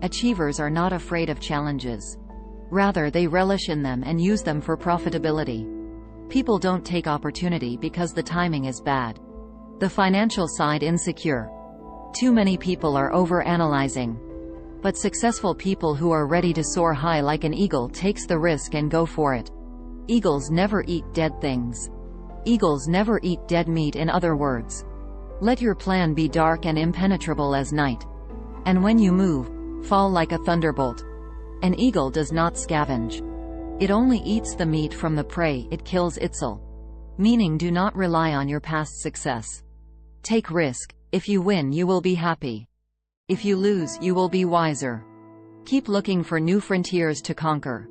Achievers are not afraid of challenges. Rather, they relish in them and use them for profitability. People don't take opportunity because the timing is bad. The financial side insecure. Too many people are over-analyzing. But successful people who are ready to soar high like an eagle takes the risk and go for it. Eagles never eat dead things. Eagles never eat dead meat, in other words. Let your plan be dark and impenetrable as night. And when you move, fall like a thunderbolt. An eagle does not scavenge. It only eats the meat from the prey it kills itself. Meaning, do not rely on your past success. Take risk. If you win, you will be happy. If you lose, you will be wiser. Keep looking for new frontiers to conquer.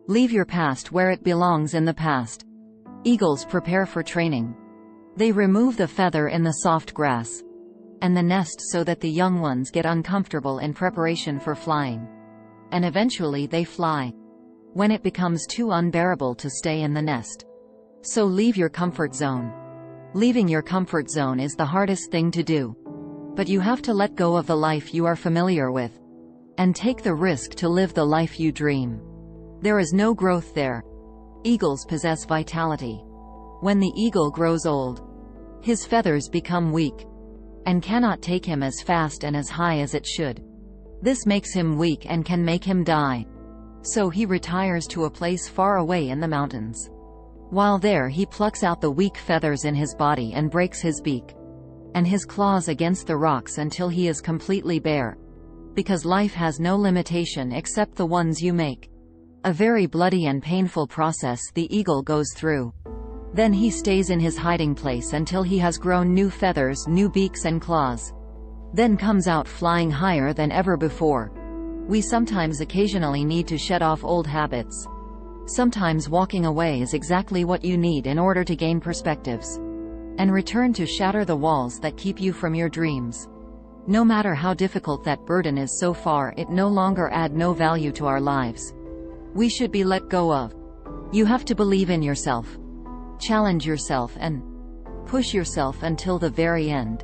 Leave your past where it belongs, in the past. Eagles prepare for training. They remove the feather in the soft grass and the nest so that the young ones get uncomfortable in preparation for flying. And eventually they fly, when it becomes too unbearable to stay in the nest. So leave your comfort zone. Leaving your comfort zone is the hardest thing to do. But you have to let go of the life you are familiar with, and take the risk to live the life you dream. There is no growth there. Eagles possess vitality. When the eagle grows old, his feathers become weak, and cannot take him as fast and as high as it should. This makes him weak and can make him die. So he retires to a place far away in the mountains. While there, he plucks out the weak feathers in his body and breaks his beak and his claws against the rocks until he is completely bare. Because life has no limitation except the ones you make. A very bloody and painful process the eagle goes through. Then he stays in his hiding place until he has grown new feathers, new beaks and claws. Then comes out flying higher than ever before. We sometimes occasionally need to shed off old habits. Sometimes walking away is exactly what you need in order to gain perspectives and return to shatter the walls that keep you from your dreams. No matter how difficult that burden is, so far it no longer add no value to our lives. We should be let go of. You have to believe in yourself. Challenge yourself and push yourself until the very end.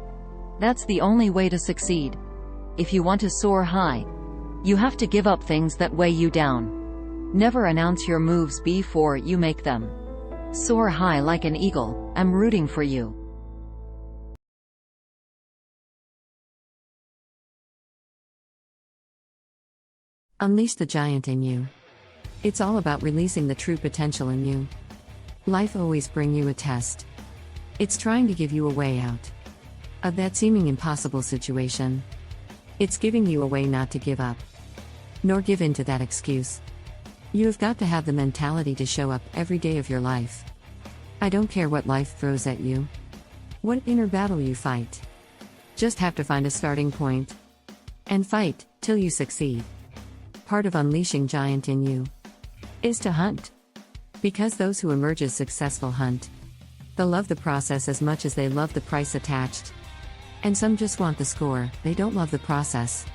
That's the only way to succeed. If you want to soar high, you have to give up things that weigh you down. Never announce your moves before you make them. Soar high like an eagle. I'm rooting for you. Unleash the giant in you. It's all about releasing the true potential in you. Life always brings you a test. It's trying to give you a way out of that seeming impossible situation. It's giving you a way not to give up, nor give in to that excuse. You have got to have the mentality to show up every day of your life. I don't care what life throws at you, what inner battle you fight. Just have to find a starting point and fight till you succeed. Part of unleashing giant in you is to hunt. Because those who emerge as successful hunt. They love the process as much as they love the price attached. And some just want the score, they don't love the process.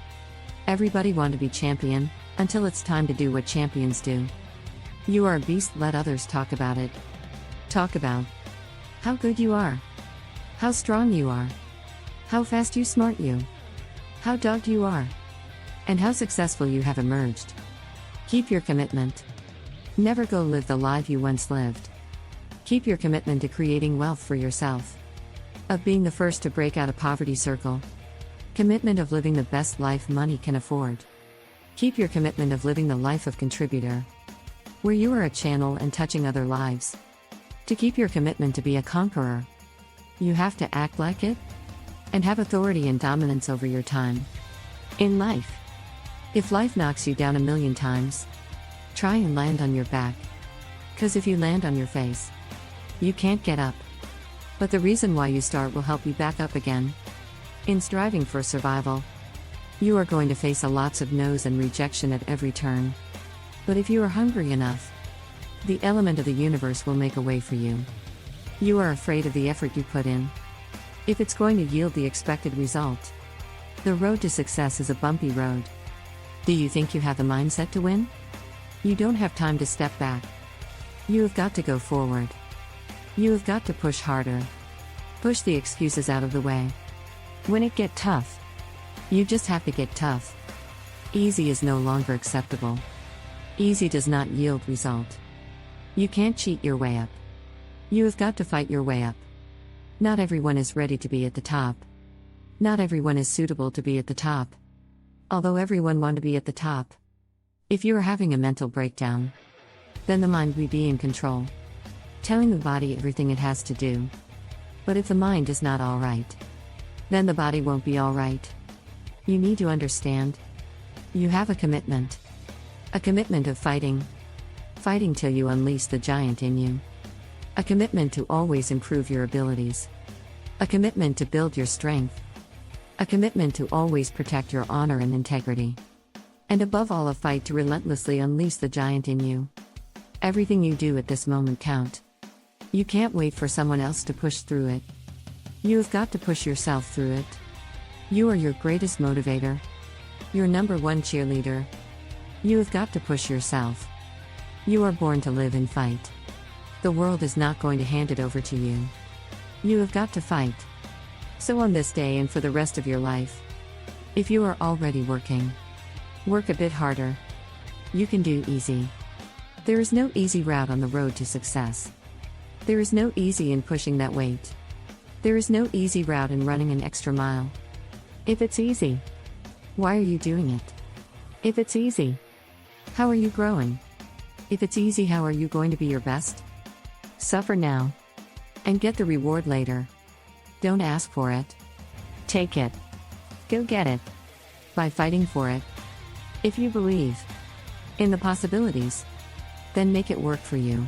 Everybody want to be champion, until it's time to do what champions do. You are a beast, let others talk about it. Talk about how good you are, how strong you are, how fast you smart you, how dogged you are, and how successful you have emerged. Keep your commitment. Never go live the life you once lived. Keep your commitment to creating wealth for yourself, of being the first to break out of poverty circle. Commitment of living the best life money can afford. Keep your commitment of living the life of contributor, where you are a channel and touching other lives. To keep your commitment to be a conqueror, you have to act like it, and have authority and dominance over your time. In life, if life knocks you down 1,000,000 times, try and land on your back. 'Cause if you land on your face, you can't get up. But the reason why you start will help you back up again. In striving for survival, you are going to face a lots of no's and rejection at every turn. But if you are hungry enough, the element of the universe will make a way for you. You are afraid of the effort you put in, if it's going to yield the expected result. The road to success is a bumpy road. Do you think you have the mindset to win? You don't have time to step back. You have got to go forward. You have got to push harder. Push the excuses out of the way. When it gets tough, you just have to get tough. Easy is no longer acceptable. Easy does not yield result. You can't cheat your way up. You have got to fight your way up. Not everyone is ready to be at the top. Not everyone is suitable to be at the top. Although everyone wants to be at the top. If you are having a mental breakdown, then the mind will be in control, telling the body everything it has to do. But if the mind is not alright, then the body won't be alright. You need to understand. You have a commitment. A commitment of fighting. Fighting till you unleash the giant in you. A commitment to always improve your abilities. A commitment to build your strength. A commitment to always protect your honor and integrity. And above all, a fight to relentlessly unleash the giant in you. Everything you do at this moment count. You can't wait for someone else to push through it. You have got to push yourself through it. You are your greatest motivator. Your #1 cheerleader. You have got to push yourself. You are born to live and fight. The world is not going to hand it over to you. You have got to fight. So on this day and for the rest of your life, if you are already working, work a bit harder. You can do easy. There is no easy route on the road to success. There is no easy in pushing that weight. There is no easy route in running an extra mile. If it's easy, why are you doing it? If it's easy, how are you growing? If it's easy, how are you going to be your best? Suffer now, and get the reward later. Don't ask for it. Take it. Go get it. By fighting for it. If you believe in the possibilities, then make it work for you.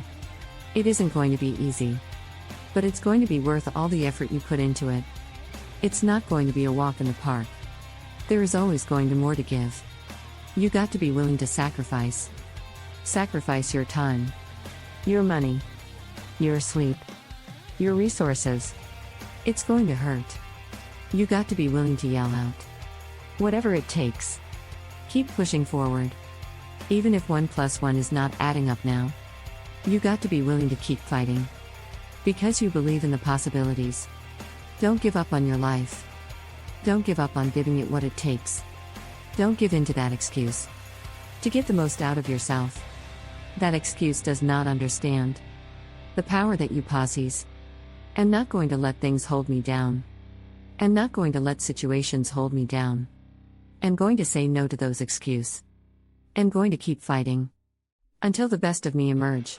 It isn't going to be easy, but it's going to be worth all the effort you put into it. It's not going to be a walk in the park. There is always going to be more to give. You got to be willing to sacrifice. Sacrifice your time, your money, your sleep, your resources. It's going to hurt. You got to be willing to yell out. Whatever it takes. Keep pushing forward. Even if 1 + 1 is not adding up now. You got to be willing to keep fighting. Because you believe in the possibilities. Don't give up on your life. Don't give up on giving it what it takes. Don't give in to that excuse. To get the most out of yourself. That excuse does not understand the power that you possess. I'm not going to let things hold me down. I'm not going to let situations hold me down. I'm going to say no to those excuses. am going to keep fighting. Until the best of me emerge.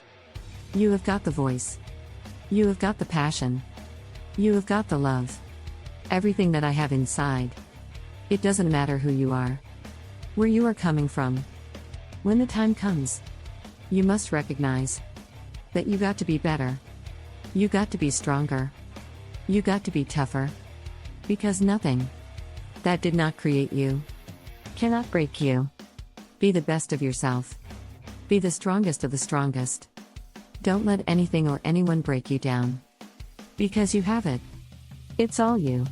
You have got the voice. You have got the passion. You have got the love. Everything that I have inside. It doesn't matter who you are. Where you are coming from. When the time comes, you must recognize that you got to be better. You got to be stronger. You got to be tougher. Because nothing that did not create you cannot break you. Be the best of yourself. Be the strongest of the strongest. Don't let anything or anyone break you down. Because you have it. It's all you.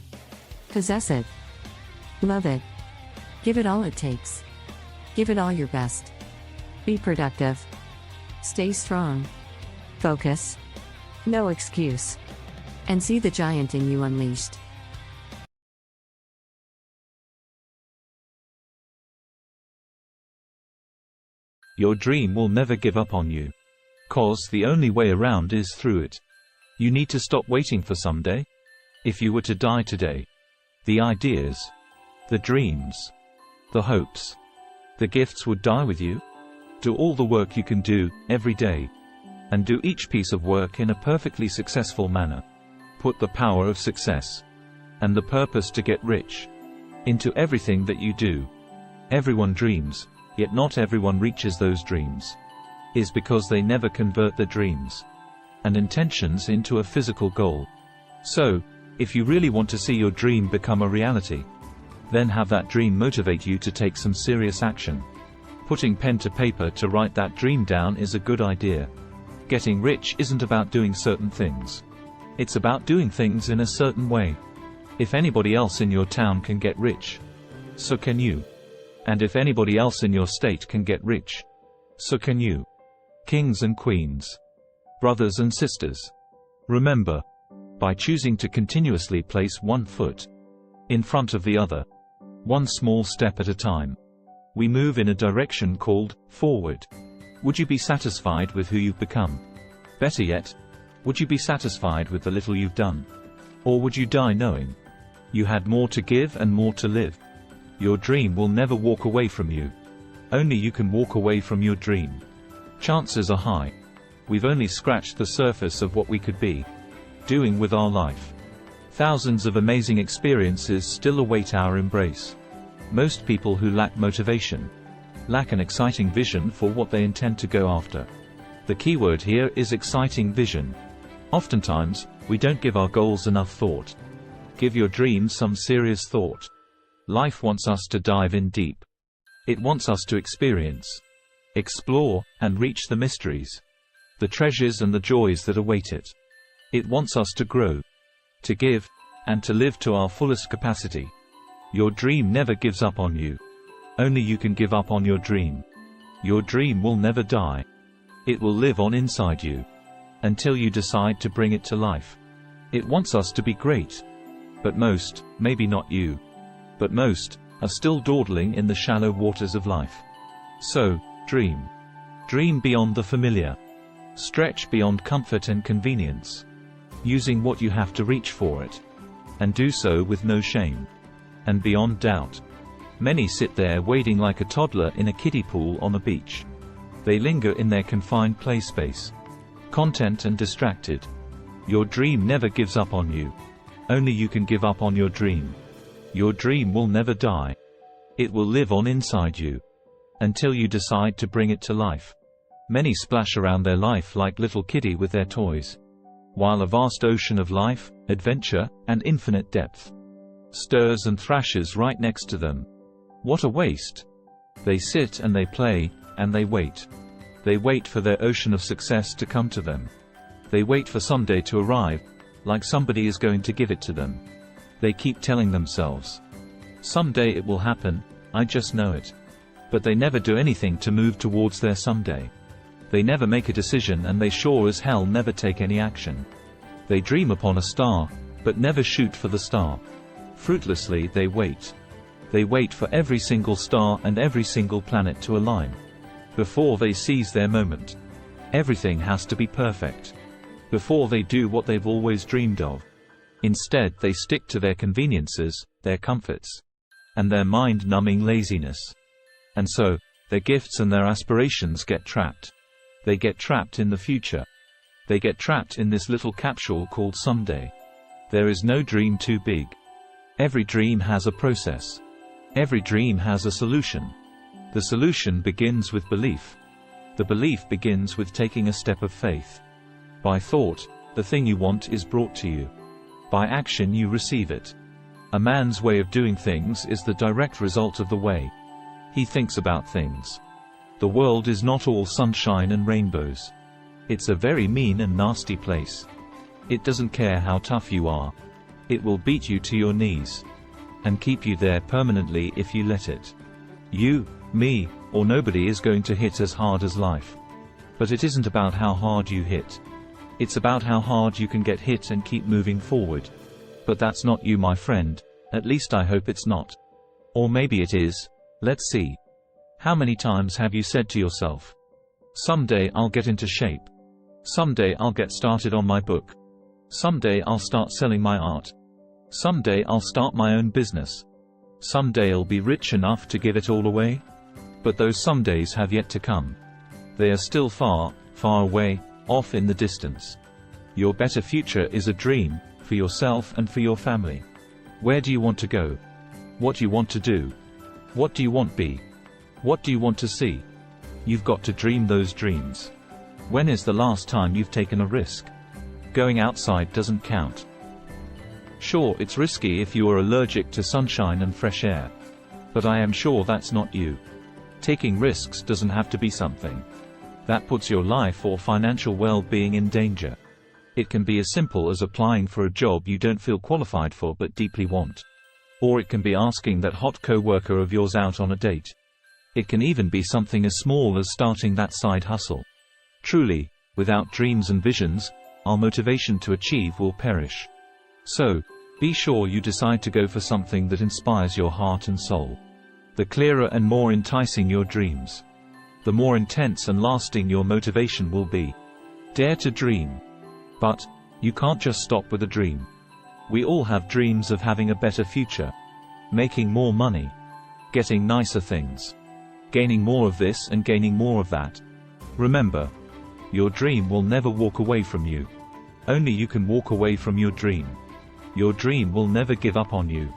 Possess it. Love it. Give it all it takes. Give it all your best. Be productive. Stay strong. Focus. No excuse. And see the giant in you unleashed. Your dream will never give up on you. 'Cause the only way around is through it. You need to stop waiting for someday. If you were to die today, the ideas, the dreams, the hopes, the gifts would die with you. Do all the work you can do, every day. And do each piece of work in a perfectly successful manner. Put the power of success and the purpose to get rich into everything that you do. Everyone dreams, yet not everyone reaches those dreams. Is because they never convert their dreams and intentions into a physical goal. So, if you really want to see your dream become a reality, then have that dream motivate you to take some serious action. Putting pen to paper to write that dream down is a good idea. Getting rich isn't about doing certain things. It's about doing things in a certain way. If anybody else in your town can get rich, so can you. And if anybody else in your state can get rich, so can you. Kings and queens, brothers and sisters, remember, by choosing to continuously place one foot in front of the other, one small step at a time, we move in a direction called forward. Would you be satisfied with who you've become? Better yet, would you be satisfied with the little you've done? Or would you die knowing you had more to give and more to live? Your dream will never walk away from you. Only you can walk away from your dream. Chances are high we've only scratched the surface of what we could be doing with our life. Thousands of amazing experiences still await our embrace. Most people who lack motivation lack an exciting vision for what they intend to go after. The key word here is exciting vision. Oftentimes, we don't give our goals enough thought. Give your dreams some serious thought. Life wants us to dive in deep. It wants us to experience, explore, and reach the mysteries, the treasures and the joys that await it. It wants us to grow, to give, and to live to our fullest capacity. Your dream never gives up on you. Only you can give up on your dream. Your dream will never die. It will live on inside you until you decide to bring it to life. It wants us to be great. But most, maybe not you, but most, are still dawdling in the shallow waters of life. So, dream. Dream beyond the familiar. Stretch beyond comfort and convenience, using what you have to reach for it. And do so with no shame. And beyond doubt. Many sit there wading like a toddler in a kiddie pool on a beach. They linger in their confined play space, content and distracted. Your dream never gives up on you. Only you can give up on your dream. Your dream will never die. It will live on inside you until you decide to bring it to life. Many splash around their life like little kiddie with their toys, while a vast ocean of life, adventure, and infinite depth stirs and thrashes right next to them. What a waste! They sit and they play, and they wait. They wait for their ocean of success to come to them. They wait for someday to arrive, like somebody is going to give it to them. They keep telling themselves, someday it will happen, I just know it. But they never do anything to move towards their someday. They never make a decision, and they sure as hell never take any action. They dream upon a star, but never shoot for the star. Fruitlessly they wait. They wait for every single star and every single planet to align before they seize their moment. Everything has to be perfect before they do what they've always dreamed of. Instead, they stick to their conveniences, their comforts, and their mind-numbing laziness. And so, Their gifts and their aspirations get trapped. They get trapped in the future. They get trapped in this little capsule called someday. There is no dream too big. Every dream has a process. Every dream has a solution. The solution begins with belief. The belief begins with taking a step of faith. By thought, the thing you want is brought to you. By action you receive it. A man's way of doing things is the direct result of the way he thinks about things. The world is not all sunshine and rainbows. It's a very mean and nasty place. It doesn't care how tough you are. It will beat you to your knees and keep you there permanently if you let it. You, me, or nobody is going to hit as hard as life. But it isn't about how hard you hit. It's about how hard you can get hit and keep moving forward. But that's not you, my friend. At least I hope it's not. Or maybe it is. Let's see. How many times have you said to yourself, "Someday I'll get into shape. Someday I'll get started on my book. Someday I'll start selling my art. Someday I'll start my own business. Someday I'll be rich enough to give it all away"? But those somedays have yet to come. They are still far, far away, off in the distance. Your better future is a dream, for yourself and for your family. Where do you want to go? What do you want to do? What do you want to be? What do you want to see? You've got to dream those dreams. When is the last time you've taken a risk? Going outside doesn't count. Sure, it's risky if you are allergic to sunshine and fresh air. But I am sure that's not you. Taking risks doesn't have to be something that puts your life or financial well-being in danger. It can be as simple as applying for a job you don't feel qualified for but deeply want. Or it can be asking that hot co-worker of yours out on a date. It can even be something as small as starting that side hustle. Truly, without dreams and visions, our motivation to achieve will perish. So, be sure you decide to go for something that inspires your heart and soul. The clearer and more enticing your dreams, the more intense and lasting your motivation will be. Dare to dream. But, you can't just stop with a dream. We all have dreams of having a better future, making more money, getting nicer things, gaining more of this and gaining more of that. Remember, your dream will never walk away from you. Only you can walk away from your dream. Your dream will never give up on you.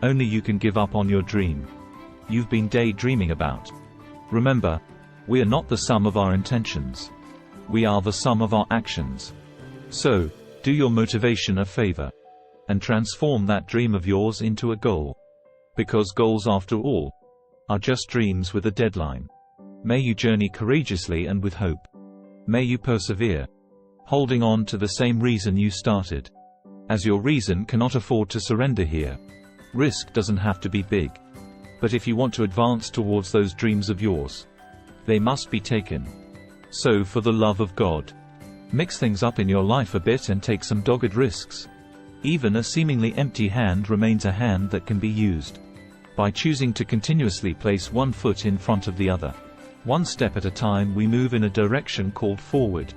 Only you can give up on your dream you've been daydreaming about. Remember, we are not the sum of our intentions. We are the sum of our actions. So, do your motivation a favor and transform that dream of yours into a goal. Because goals, after all, are just dreams with a deadline. May you journey courageously and with hope. May you persevere, holding on to the same reason you started. As your reason cannot afford to surrender here. Risk doesn't have to be big. But if you want to advance towards those dreams of yours, they must be taken. So for the love of God, mix things up in your life a bit and take some dogged risks. Even a seemingly empty hand remains a hand that can be used. By choosing to continuously place one foot in front of the other. One step at a time we move in a direction called forward.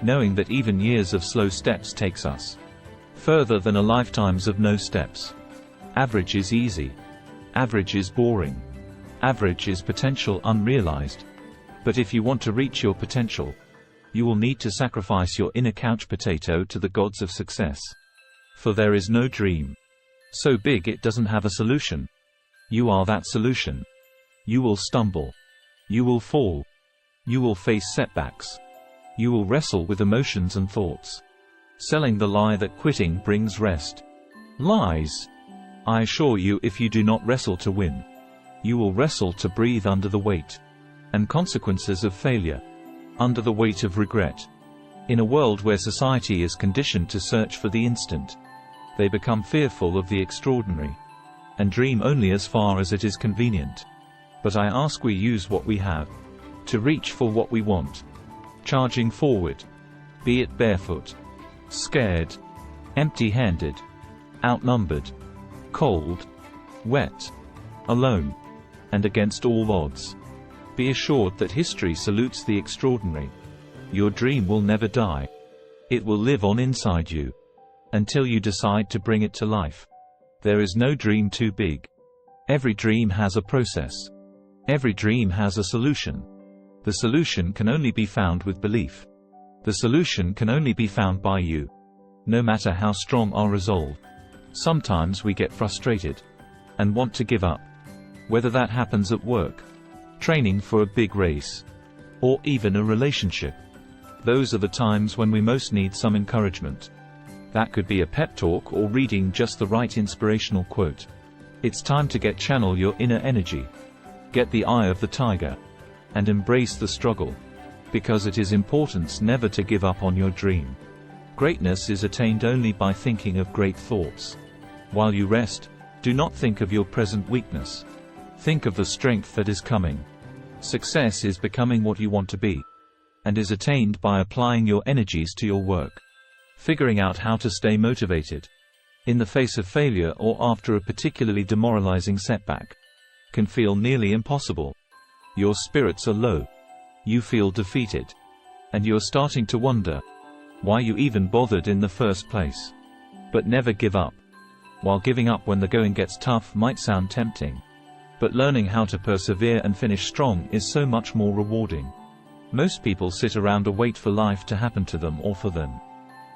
Knowing that even years of slow steps takes us further than a lifetimes of no steps. Average is easy. Average is boring. Average is potential unrealized. But if you want to reach your potential, you will need to sacrifice your inner couch potato to the gods of success. For there is no dream so big it doesn't have a solution. You are that solution. You will stumble. You will fall. You will face setbacks. You will wrestle with emotions and thoughts. Selling the lie that quitting brings rest. Lies. I assure you, if you do not wrestle to win, you will wrestle to breathe under the weight and consequences of failure, under the weight of regret. In a world where society is conditioned to search for the instant, they become fearful of the extraordinary and dream only as far as it is convenient. But I ask we use what we have to reach for what we want. Charging forward, be it barefoot, scared, empty-handed, outnumbered, cold, wet, alone, and against all odds. Be assured that history salutes the extraordinary. Your dream will never die. It will live on inside you until you decide to bring it to life. There is no dream too big. Every dream has a process. Every dream has a solution. The solution can only be found with belief. The solution can only be found by you. No matter how strong our resolve. Sometimes we get frustrated and want to give up. Whether that happens at work, training for a big race, or even a relationship. Those are the times when we most need some encouragement. That could be a pep talk or reading just the right inspirational quote. It's time to channel your inner energy. Get the eye of the tiger. And embrace the struggle. Because it is important never to give up on your dream. Greatness is attained only by thinking of great thoughts. While you rest, do not think of your present weakness. Think of the strength that is coming. Success is becoming what you want to be. And is attained by applying your energies to your work. Figuring out how to stay motivated. In the face of failure or after a particularly demoralizing setback. Can feel nearly impossible. Your spirits are low. You feel defeated. And you're starting to wonder why you even bothered in the first place. But never give up. While giving up when the going gets tough might sound tempting. But learning how to persevere and finish strong is so much more rewarding. Most people sit around and wait for life to happen to them or for them.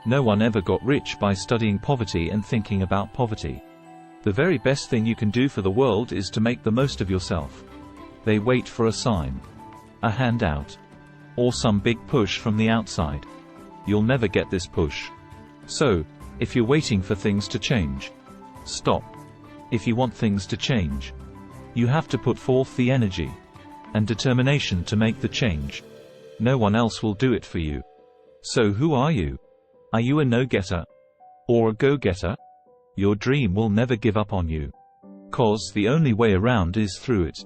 No one ever got rich by studying poverty and thinking about poverty. The very best thing you can do for the world is to make the most of yourself. They wait for a sign, a handout, or some big push from the outside. You'll never get this push. So, if you're waiting for things to change, stop. If you want things to change, you have to put forth the energy and determination to make the change. No one else will do it for you. So who are you? Are you a no-getter? Or a go-getter? Your dream will never give up on you. 'Cause the only way around is through it.